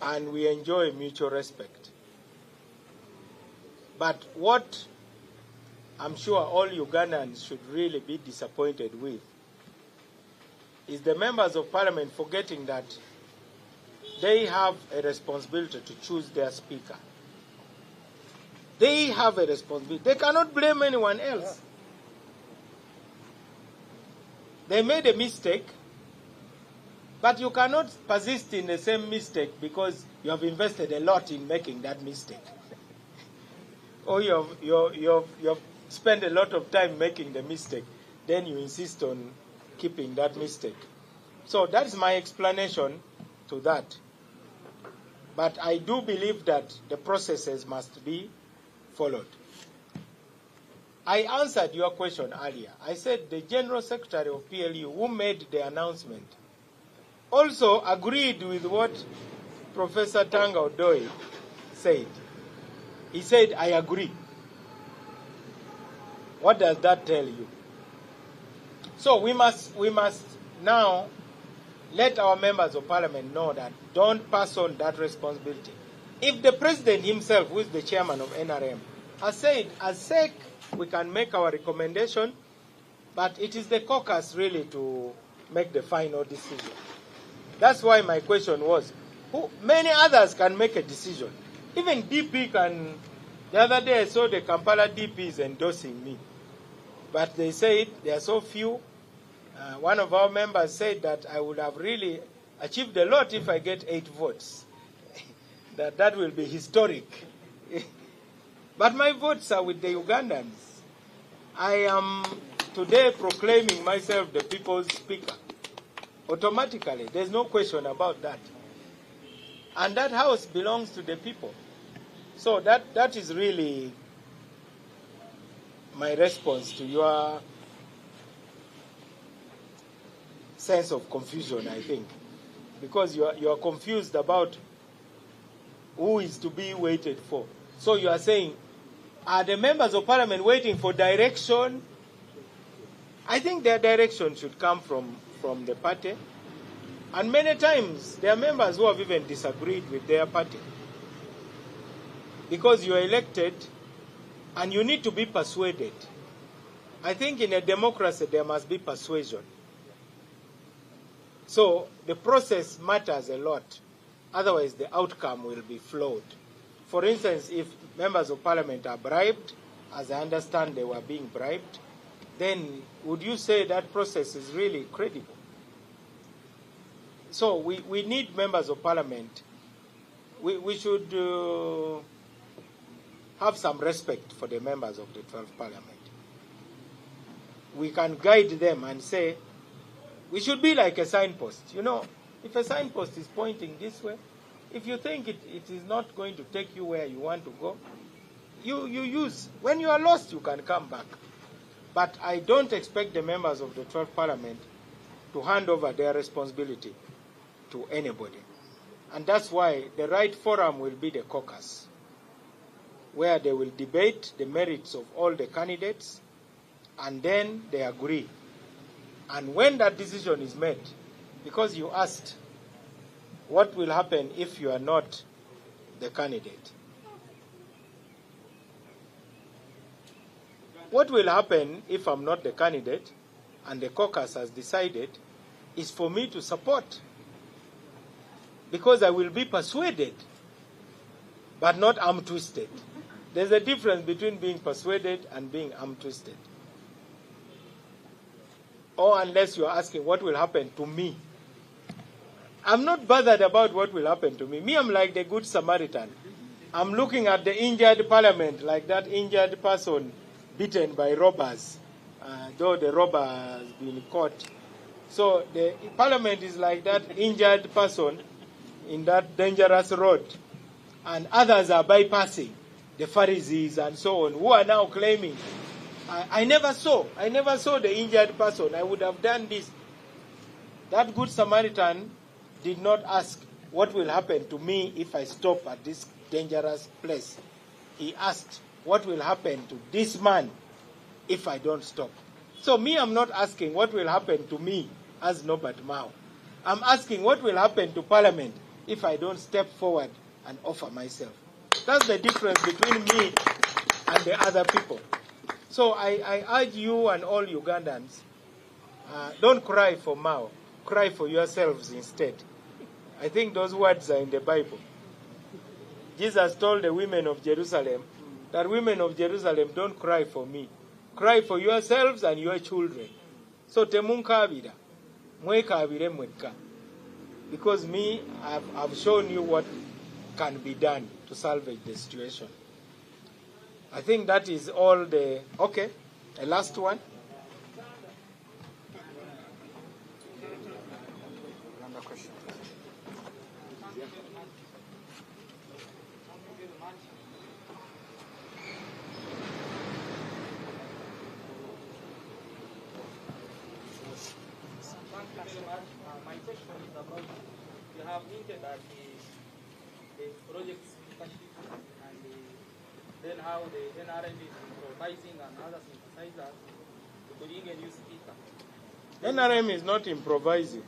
and we enjoy mutual respect. But what I'm sure all Ugandans should really be disappointed with is the members of parliament forgetting that they have a responsibility to choose their speaker. They have a responsibility. They cannot blame anyone else. They made a mistake, but you cannot persist in the same mistake because you have invested a lot in making that mistake. Or you have spent a lot of time making the mistake, then you insist on keeping that mistake. So that's my explanation to that. But I do believe that the processes must be followed. I answered your question earlier. I said the General Secretary of PLU, who made the announcement, also agreed with what Professor Tanga Odoi said. He said, I agree. What does that tell you? So we must now let our members of parliament know that don't pass on that responsibility. If the president himself, who is the chairman of NRM, has said, as SEC, we can make our recommendation, but it is the caucus really to make the final decision. That's why my question was, many others can make a decision. Even DP can. The other day I saw the Kampala DPs endorsing me. But they said there are so few. One of our members said that I would have really achieved a lot if I get 8 votes. that will be historic. But my votes are with the Ugandans. I am today proclaiming myself the people's speaker. Automatically, there's no question about that. And that house belongs to the people. So that is really my response to your sense of confusion, I think. Because you are confused about who is to be waited for. So you are saying, are the members of parliament waiting for direction? I think their direction should come from the party. And many times, there are members who have even disagreed with their party. Because you are elected, and you need to be persuaded. I think in a democracy, there must be persuasion. So the process matters a lot. Otherwise, the outcome will be flawed. For instance, if members of parliament are bribed, as I understand they were being bribed, then would you say that process is really credible? So we need members of parliament. We should have some respect for the members of the 12th parliament. We can guide them and say, we should be like a signpost. You know, if a signpost is pointing this way, if you think it is not going to take you where you want to go, you use. When you are lost, you can come back. But I don't expect the members of the 12th parliament to hand over their responsibility to anybody. And that's why the right forum will be the caucus, where they will debate the merits of all the candidates, and then they agree. And when that decision is made, because you asked, what will happen if you are not the candidate? What will happen if I'm not the candidate and the caucus has decided is for me to support, because I will be persuaded, but not arm-twisted. There's a difference between being persuaded and being arm-twisted. Or unless you're asking what will happen to me. I'm not bothered about what will happen to me. Me, I'm like the Good Samaritan. I'm looking at the injured parliament, like that injured person beaten by robbers, though the robber has been caught. So the parliament is like that injured person in that dangerous road. And others are bypassing, the Pharisees and so on, who are now claiming, I never saw the injured person. I would have done this. That Good Samaritan did not ask, what will happen to me if I stop at this dangerous place? He asked, what will happen to this man if I don't stop? So me, I'm not asking what will happen to me as Norbert Mao. I'm asking what will happen to Parliament if I don't step forward and offer myself. That's the difference between me and the other people. So I urge you and all Ugandans, don't cry for Mao. Cry for yourselves instead. I think those words are in the Bible. Jesus told the women of Jerusalem that women of Jerusalem, don't cry for me. Cry for yourselves and your children. So temunkabira, mwekabire mweka. Because me, I've shown you what can be done to salvage the situation. I think that is all the... Okay, a last one. Another question. My question is about, you have hinted at the project leadership and then how the NRM is controlled. improvising and other synthesizers to bring a new speaker. NRM is not improvising.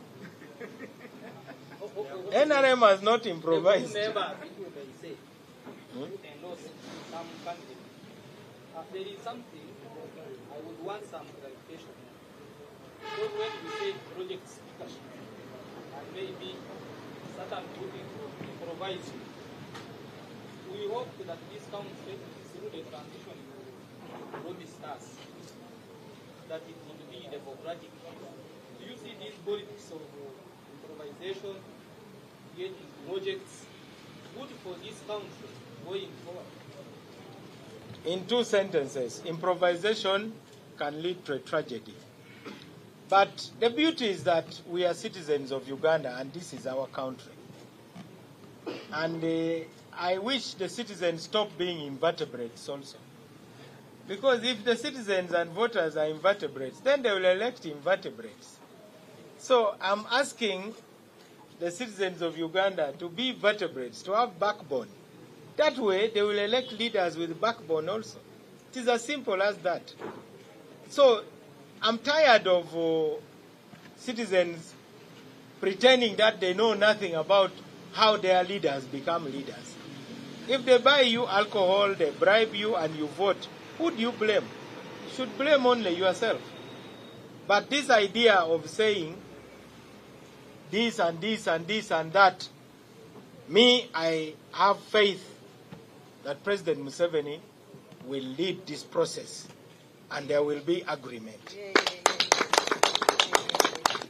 NRM has not improvised. Whomever people may say, you endorse some candidate. There is something I would want some clarification. Because when we say project speakership, and maybe certain people improvise, we hope that this council, through the transition to Robbie Stars, that it would be democratic. Do you see these politics of improvisation, creating projects, good for this country going forward? In 2 sentences, improvisation can lead to a tragedy. But the beauty is that we are citizens of Uganda and this is our country. And I wish the citizens stop being invertebrates also. Because if the citizens and voters are invertebrates, then they will elect invertebrates. So I'm asking the citizens of Uganda to be vertebrates, to have backbone. That way, they will elect leaders with backbone also. It is as simple as that. So I'm tired of citizens pretending that they know nothing about how their leaders become leaders. If they buy you alcohol, they bribe you, and you vote, who do you blame? You should blame only yourself. But this idea of saying this and this and this and that, me, I have faith that President Museveni will lead this process and there will be agreement.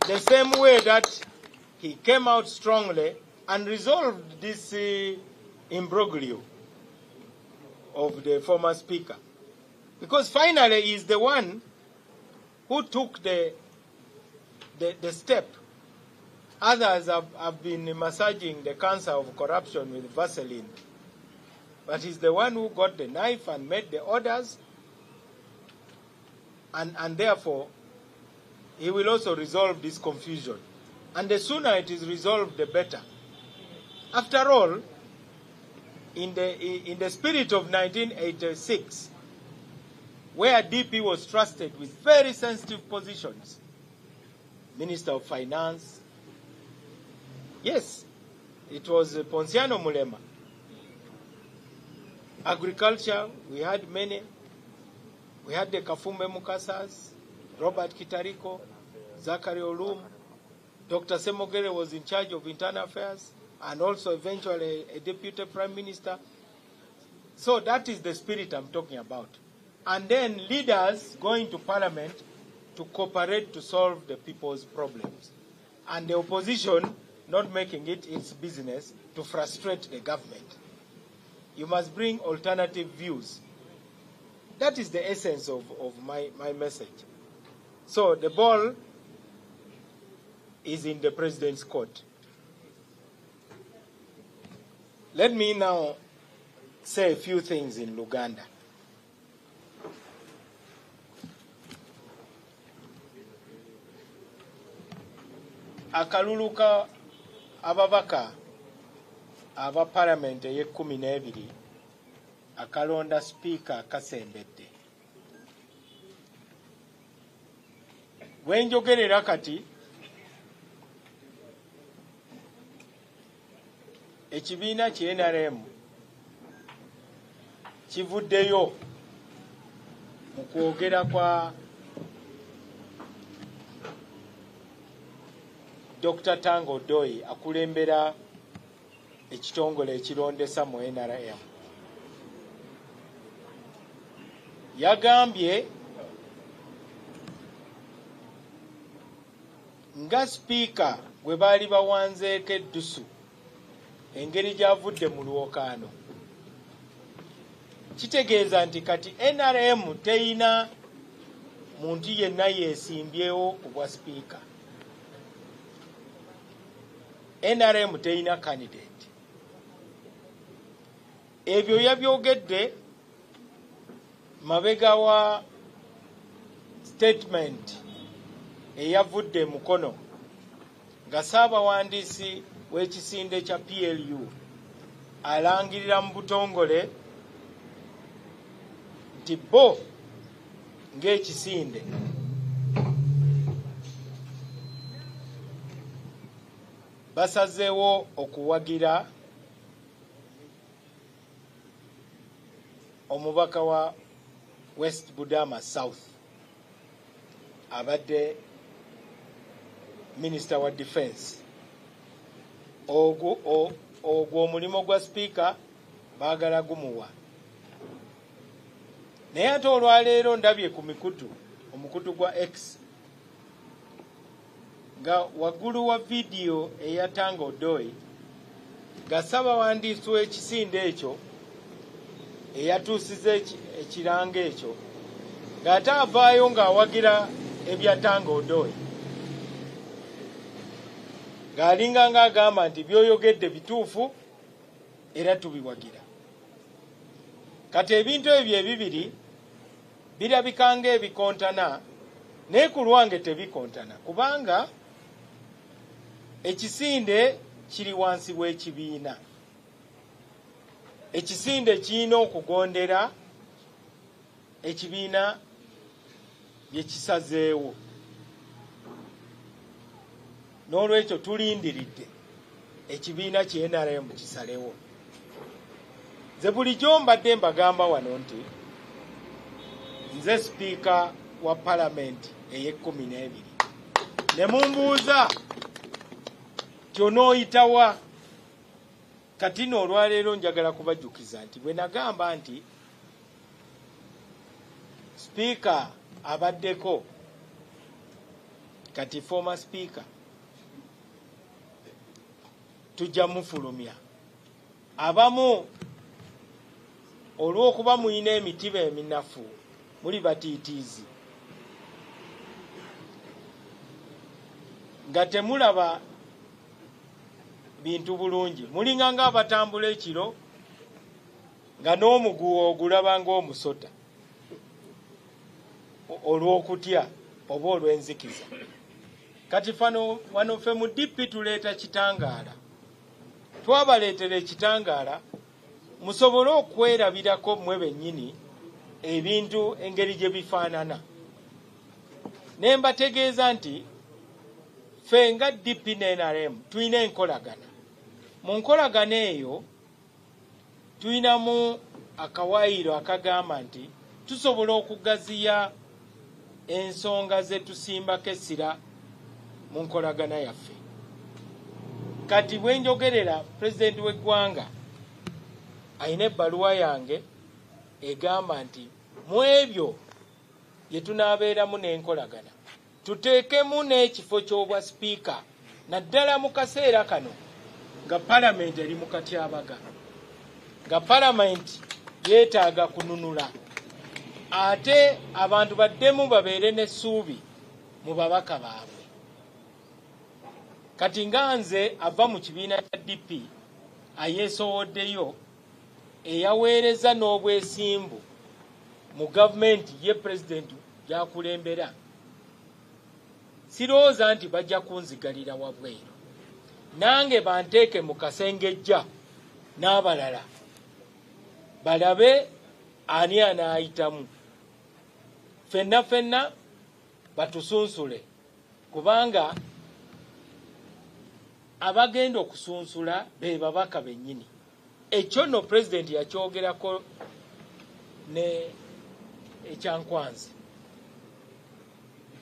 The same way that he came out strongly and resolved this imbroglio of the former speaker. Because finally he is the one who took the step. Others have been massaging the cancer of corruption with Vaseline. But he's the one who got the knife and made the orders. And therefore, he will also resolve this confusion. And the sooner it is resolved, the better. After all, in the spirit of 1986, where DP was trusted with very sensitive positions, Minister of Finance, yes, it was Ponciano Mulema. Agriculture, we had many. We had the Kafumbe Mukasas, Robert Kitariko, Zachary Olum. Dr. Semogere was in charge of internal affairs and also eventually a deputy prime minister. So that is the spirit I'm talking about. And then leaders going to parliament to cooperate to solve the people's problems. And the opposition not making it its business to frustrate the government. You must bring alternative views. That is the essence of my message. So the ball is in the president's court. Let me now say a few things in Luganda. Akaluluka ababaka aba parliament eye-12 akalonda speaker akasembedde. Wenjogerera kati ekibiina ki NRM kivuddeyo mu kwogera kwa Dr. Tango Doi akulembera ekitongole ekirondesa mu NRM. Yagambye nga speaker gwe baali bawanzeeko eddusu engeri gy'avudde mu lwokaano, kitegeeza nti kati NRM teyina muntu yenna yeesimbyewo ku bwa speaker. NRM teyina candidate. Ebyo yabyogedde mabega wa statement eyavudde mukono nga Ssaabawandiisi w'ekisinde kya PLU alangirira mu butongole nti nti bo ng'ekisinde basazeewo okuwagira omubaka wa West Budama South abadde Minister wa Defense. Ogwo omulimo gwa Speaker baagala gumuwa. Naye ate olwaleero ndabye ku omukutu gwa X nga waggulu wa vidiyo eya Tango Odoi gasaba wandiisi w'ekisinde ekyo eyatuusiza ekiranga ekyo ng'ate avaayo ng'awagira ebya Tango Odoi ng'alinga ng'agamba nti by'oyogedde bituufu era tubiwagira. Kati ebintu ebyo ebibiri birabika ng'ebikontana naye ku lwange tebikontana kubanga ekisinde kiri wansi w'ekibiina. Ekisinde kirina okugondera ekibiina bye kisazeewo. N'olwekyo tulindiridde ekibiina kye NRM kisalewo. Nze bulijjo mbadde mbagamba wano nti nze Sipiika wa Palamenti ey'e12 ne mumbuuza kyonooyitawa. Kati n'olwaleero njagala kubajjukiza nti bwe nagamba nti Sipiika abaddeko kati former Speaker tujja mufulumya. Abamu olw'okuba muyina emitiba eminafu muli batiitiizi nga temulaba bintu bulungi. Mulinga ng'abatambula ekiro nga n'omuguwa ogulaba ng'omusota olw'okutya oba olw'enzikiza. Kati wano ffe mu DP tuleeta kitangaala. Twabaleetera ekitangaala musobole okwerabirako mmwe bennyini ebintu engeri gye bifaanana. Ne mbategeeza nti ffe nga DP ne NRM tulina enkolagana. Mu nkolagana eyo tulinamu akawaayiro akagamba nti tusobola okugaziya ensonga ze tusimbako essira mu nkolagana yaffe. Kati bwe njogerera Pulezidenti w'eggwanga ayina ebbaluwa yange egamba nti mu ebyo bye tunaabeeramu n'enkolagana tuteekemu n'ekifo ky'obwa Sipiika naddala mu kaseera kano nga Palamenti eri mu katyabaga, nga Palamenti yeetaaga kununula, ate abantu baddemu babeere n'essuubi mu babaka baabwe. Kati nga nze ava mu kibiina kya DP ayeesowoddeyo eyaweereza n'obwesimbu mu gavumenti ye Pulezidenti gy'akulembera, sirowooza nti bajja kunzigalira wabweru. Nange banteeke mu kasengejja n'abalala balabe ani anaayitamu. Ffenna batusunsule kubanga abagenda okusunsula be babaka bennyini. Ekyo no Pulezidenti yakyogerako ne ekyankwanzi.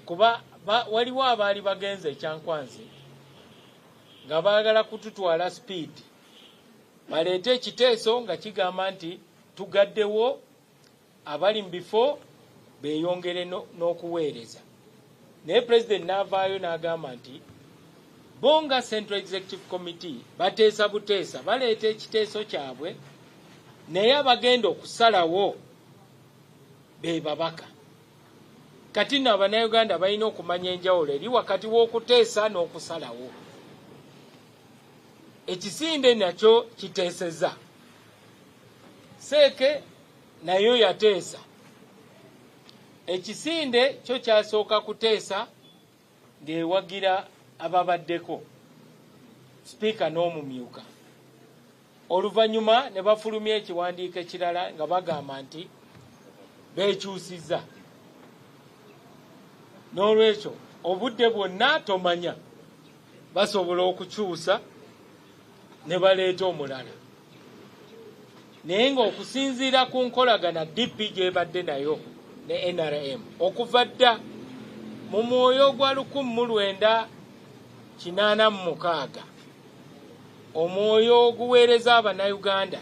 Kuba waliwo abaali bagenze ekyankwanzi nga baagala kututwala speed. Baleete ekiteeso nga kigamba nti tugaddewo abali mu bifo beeyongere n'okuweereza. Naye Pulezidenti n'avaayo n'agamba nti bonga Central Executive Committee bateesa buteesa baleeta ekiteeso kyabwe naye abagenda okusalawo be babaka. Kati nno Abannayuganda balina okumanya enjawulo eri wakati w'okuteesa n'okusalawo. Ekisinde nakyo kiteeseza. Seeke nayo yateesa. Ekisinde kyo kyasooka kuteesa ng'ewagira ababaddeko Sipiika n'omumyuka. Oluvannyuma ne bafulumya ekiwandiiko ekirala nga bagamba nti beekyusiza. N'olwekyo obudde bwonna tomanya basobola okukyusa ne baleeta omulala. Naye ng'okusinziira ku nkolagana DP gy'ebadde nayo ne NRM okuva dda mu Mwoyo gwa 1986 omwoyo oguweereza Abannayuganda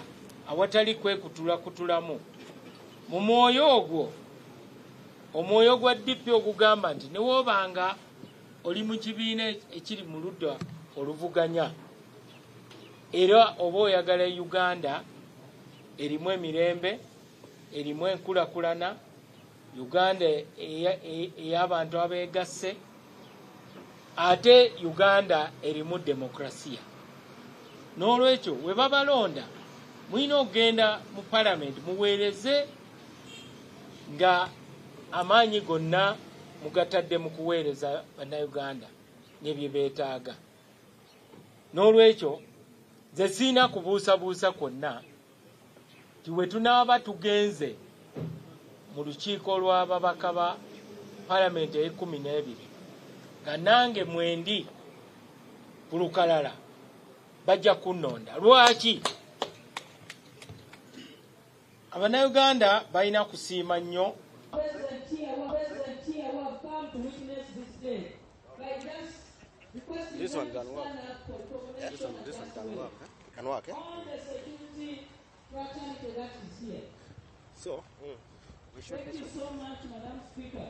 awatali kwekutulakutulamu, mu mwoyo ogwo omwoyo gwa DP ogugamba nti ne woobanga oli mu kibiina ekiri mu ludda oluvuganya era oba oyagala Uganda erimu emirembe, erimu enkulakulana, Uganda ey'abantu abeegasse, ate Uganda erimu demokrasiya. N'olwekyo we babalonda mulina okugenda mu palamenti muweereze nga amaanyi gonna mugatadde mu kuweereza Bannayuganda n'ebye beetaaga. N'olwekyo nze siina kubuusabuusa kwonna nti we tunaaba tugenze mu lukiiko lw'ababaka ba palamenti e12 nga nange mwendi ku lukalala bajja kunnonda. Lwaki? Abannayuganda balina kusiima nnyo This one can work. This one can work. Huh? Can work, eh? So, we should. Thank you so much, Madam Speaker.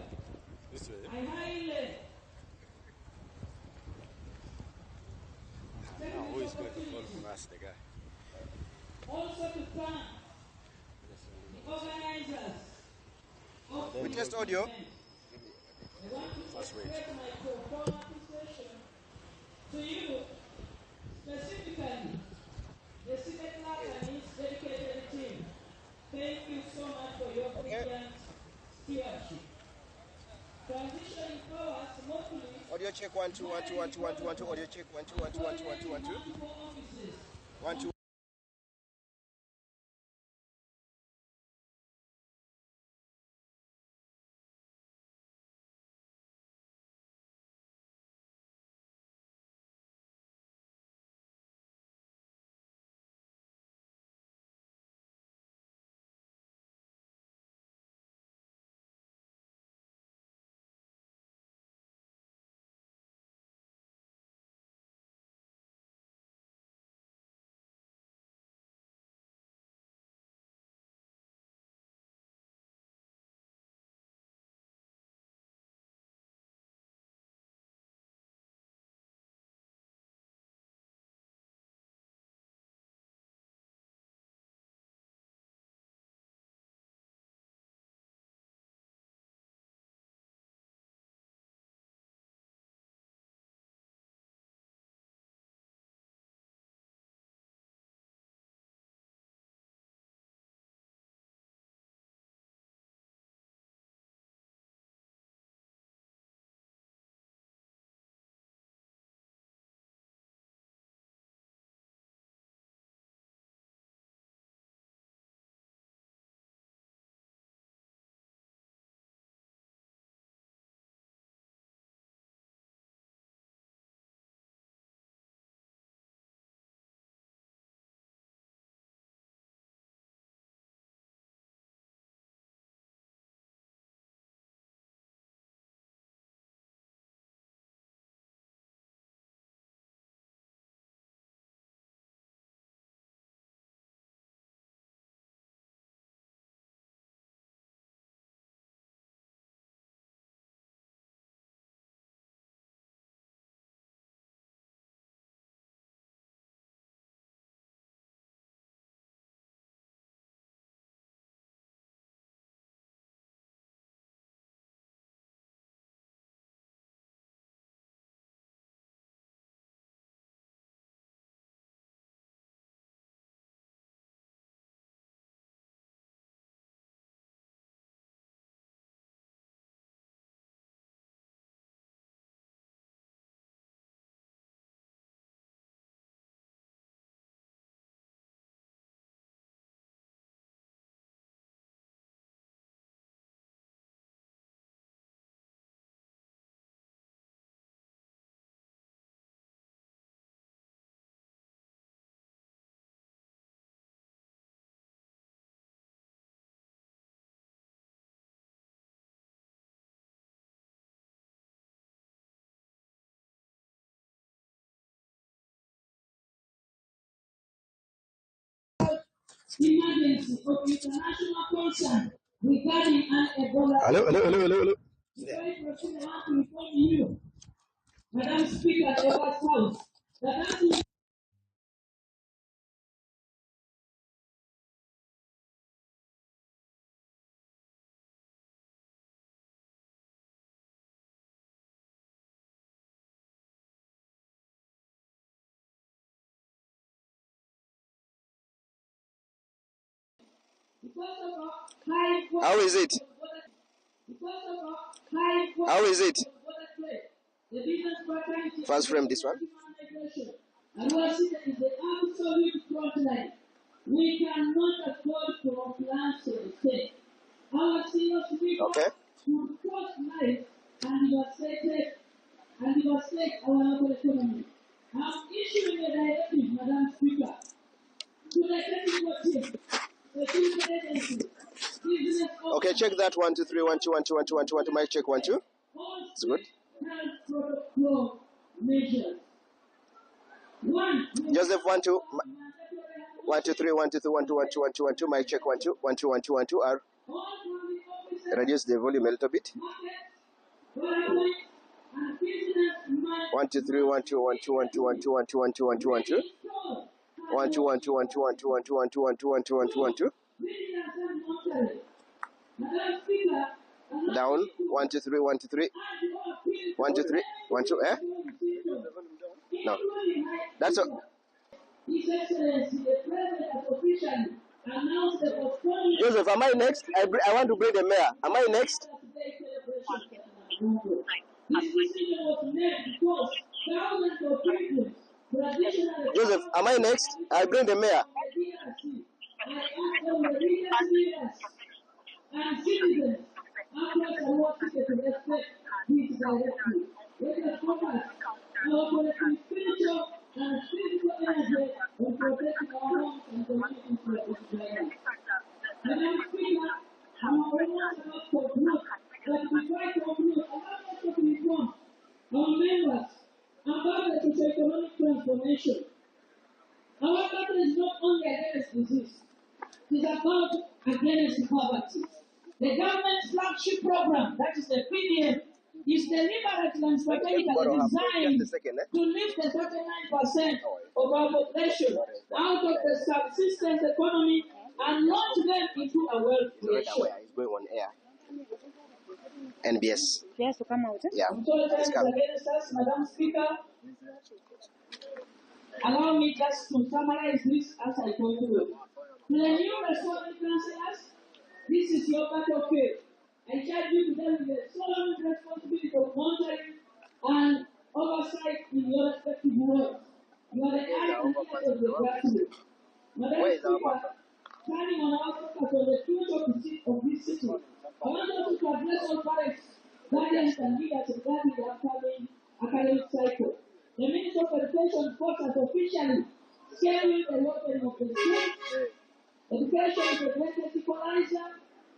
This way. I highly Now, who is going to vote for us, the guy? also to thank the organizers of We test audio. I want to express my profound appreciation to you, specifically the Senate Clerk and his dedicated team. Thank you so much for your brilliant stewardship. Transitioning power smoothly. Audio check 1 2 1 2 1 2 1 2 1 2. Audio check 1 2 1 2 1 2 1 2 1 2. Multiple offices. 1 2. emergency of international concern regarding an Ebola. Hello. Before I proceed, I want to inform you, Madam Speaker, the House, that as we How is it? How is it? First frame this one. And what is the absolute frontline. We cannot afford to outlash the state. Our senior speaker would cost life and devastate our local economy. I'm issuing a directive, Madam Speaker, to the technical team, the agency, business. Okay, check that 1 2 3 1 2 1 2 1 2 1 2 1 2. Mic check 1 2. It's good. Protocol measures. Joseph 1 2 1 2 3 1 2 3 1 2 1 2 1 2 1 2. Mic check 1 2 1 2 1 2 1 2. R. Reduce the volume a little bit. 1 2 3 1 2 1 2 1 2 1 2 1 2 1 2 1 2 1 2. 1 2 1 2 1 2 1 2 1 2 1 2 1 2 1 2 1 2 1 2. Down. 1 2 3 1 2 3 1 2 3 1 2. No. That's all. Joseph, am I next? I want to bring the mayor. Am I next? Joseph, am I next? I bring the mayor. And citizens, across the world, to respect this directive. Let us focus our collective spiritual and physical energy on protecting our homes and communities from this virus. Madam Speaker, I'm almost about to conclude, but before I conclude, I want us to inform our members about the socio-economic transformation. Our battle is not only against disease, it is about against poverty. The government's flagship program, that is the PDM, is deliberately and strategically designed to lift the 39% of our population out of the subsistence economy and launch them into a wealth creation. It's going on air. NBS. Yes, to come out. Yeah. I'm sorry that is against us, Madam Speaker. Allow me just to summarize this as I conclude. To the new restoring councillors, this is your battlefield. I charge you to them with the solemn responsibility of monitoring and oversight in your respective roles. You are the eyes and ears of the grassroots. Madam Speaker, turning on our focus on the future of this city, I want us to address all parents, guardians, and leaders regarding the upcoming academic cycle. The Minister of Education focused officially scaling the lottery of the schools. Education is the greatest equalizer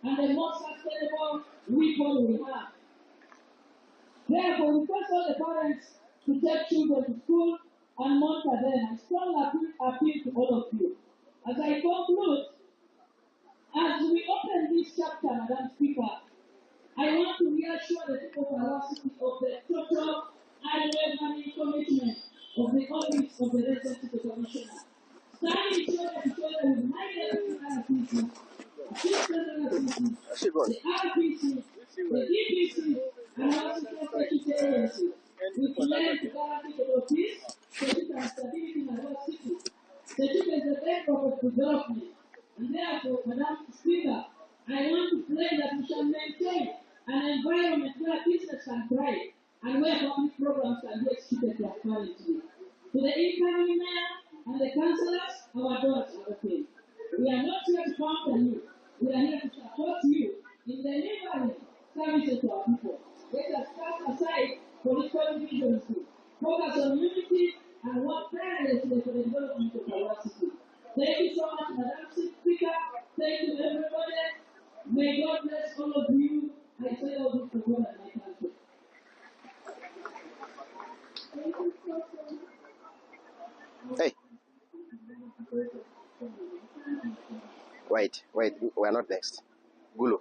and the most sustainable weapon we have. Therefore, we request all the parents to take children to school and monitor them. I strongly appeal to all of you. As I conclude, as we open this chapter, Madam Speaker, I want to reassure the people of our city of the total unwavering commitment of the office of the Resident City Commissioner. Standing shoulder to shoulder with my RPC, the RPC, the DPC, and also the agency. We plan to guarantee the peace, security, and stability in our city. Security is the bedrock of development. And therefore, Madam Speaker, I want to pray that we shall maintain an environment where business can thrive and where public programs can be executed to quality. To the incoming mayor and the councillors, our doors are open. We are not here to conquer you. We are here to support you in delivering services to our people. Let us cast aside political divisions, focus on unity, and work tirelessly for the development of our city. Thank you so much, Madam Speaker. Thank you, everybody. May God bless all of you. I say all this for God and my country. Hey. Wait, we are not next. Gulu.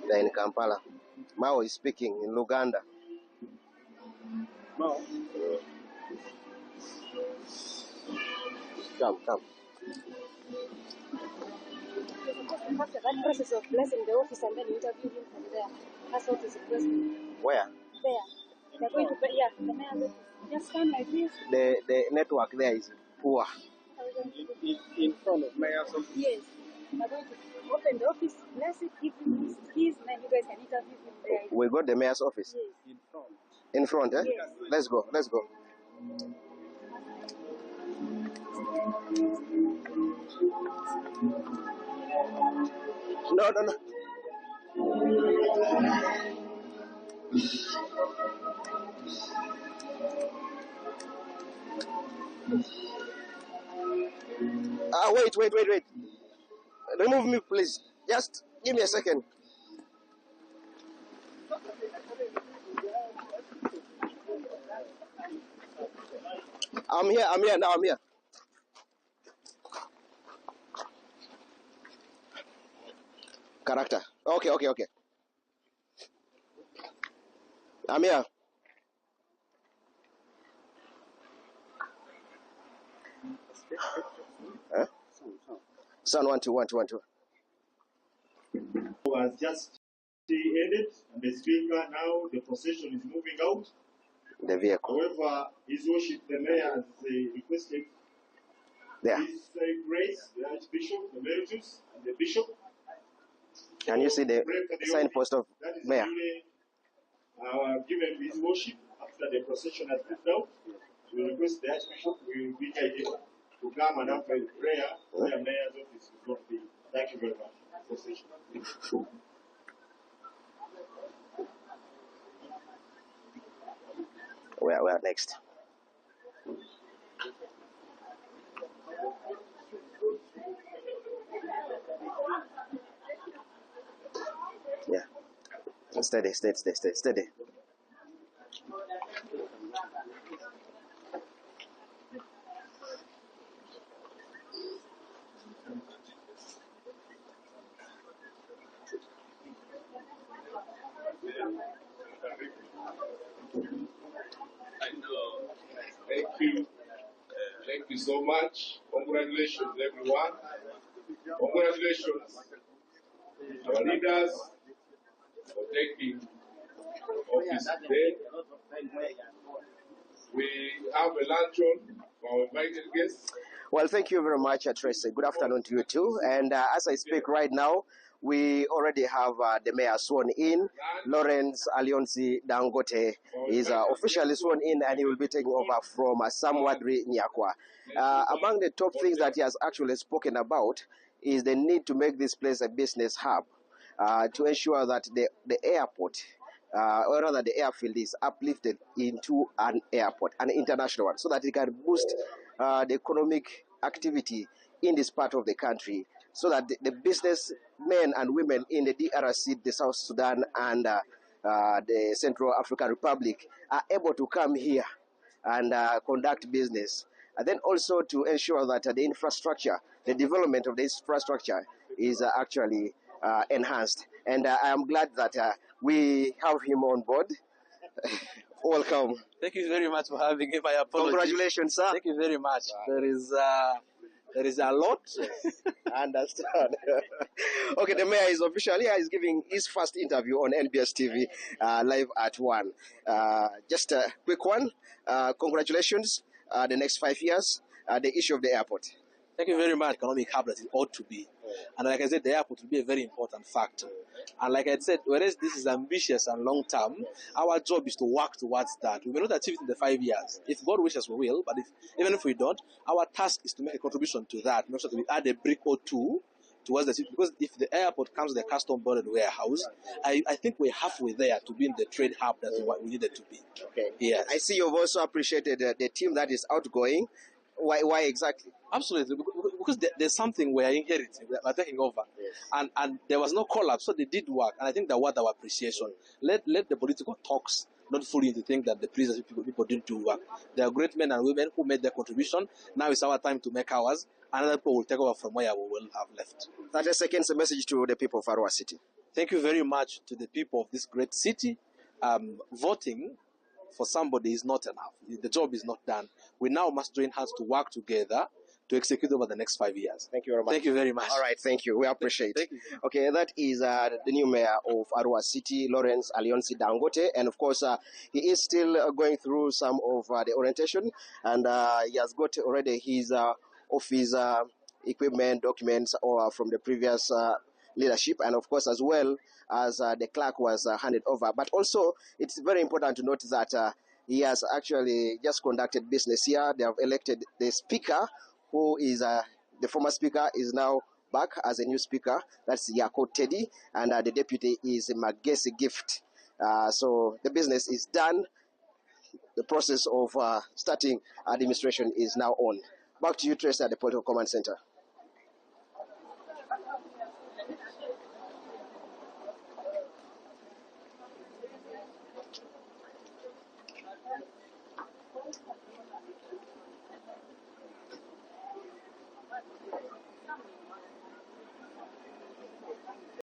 They're in Kampala. Mao is speaking in Luganda. Mao. Come. After that process of blessing the office and then interview him from there. That's what is the process. Where? There. They're going to pay, yeah, the mayor's office. Just stand like this. The network there is poor. In front of mayor's office? Yes. They're going to open the office, bless it, give him his keys, and then you guys can interview him there. We got the mayor's office? Yes. In front, eh? Yes. Let's go. No. Wait. Remove me, please. Just give me a second. I'm here. Character. Okay. I'm here. Huh? Son 1 2 1 2 1 2. Was just ended, and the speaker now the procession is moving out. The vehicle. However, His Worship the Mayor has requested There. His Grace, the Archbishop, the Emeritus, and the Bishop. Can you see the signpost of Mayor? Given to His Worship after the procession has moved out. We request the Archbishop will be guided to come and offer prayer where Mayor's office is going to be. Thank you very much. Procession. We are next. Yeah. Steady. Thank you so much. Congratulations, everyone. Congratulations, our leaders, for taking office today. We have a luncheon for our invited guests. Well, thank you very much, Tracy. Good afternoon to you too. And as I speak right now, we already have the mayor sworn in. Lawrence Alionsi Dangote is officially sworn in, and he will be taking over from Samwadri Nyakwa. Among the top things that he has actually spoken about is the need to make this place a business hub, to ensure that the airport, or rather the airfield, is uplifted into an airport, an international one, so that it can boost the economic activity in this part of the country, so that the businessmen and women in the DRC, the South Sudan, and the Central African Republic are able to come here and conduct business. And then also to ensure that the infrastructure, the development of the infrastructure is actually enhanced. And I am glad that we have him on board. Welcome. Thank you very much for having me. My apologies. Congratulations, sir. Thank you very much. There is There is a lot. I understand. Okay, the mayor is officially is giving his first interview on NBS TV live at 1. Just a quick one. Congratulations. The next 5 years, the issue of the airport. Thank you very much. Economic hub that it ought to be. And like I said, the airport will be a very important factor. And like I said, whereas this is ambitious and long term, our job is to work towards that. We may not achieve it in the 5 years. If God wishes, we will. But even if we don't, our task is to make a contribution to that. Not sure that we add a brick or two towards the city. Because if the airport comes with a custom boarded warehouse, I think we're halfway there to be in the trade hub that we needed to be. Okay. Yes. I see you've also appreciated the team that is outgoing. Why exactly? Absolutely, because there's something we're inheriting, we're taking over, yes. and there was no collapse, so they did work, and I think that was our appreciation. Let the political talks not fool you to think that the previous people didn't do work. There are great men and women who made their contribution. Now it's our time to make ours. Another people will take over from where we will have left. 30 seconds, a message to the people of Arua City. Thank you very much to the people of this great city. Voting for somebody is not enough. The job is not done. We now must join hands to work together to execute over the next 5 years. Thank you very much. Thank you very much. All right, thank you. We appreciate it. Thank you. Okay, that is the new mayor of Arua City, Lawrence Alionsi Dangote. And of course, he is still going through some of the orientation. And he has got already his office equipment, documents from the previous leadership. And of course, as well as the clerk was handed over. But also, it's very important to note that he has actually just conducted business here. They have elected the speaker, who is the former speaker, is now back as a new speaker. That's Yako Teddy, and the deputy is Magesi Gift. So the business is done. The process of starting administration is now on. Back to you, Tracy, at the Political Command Center.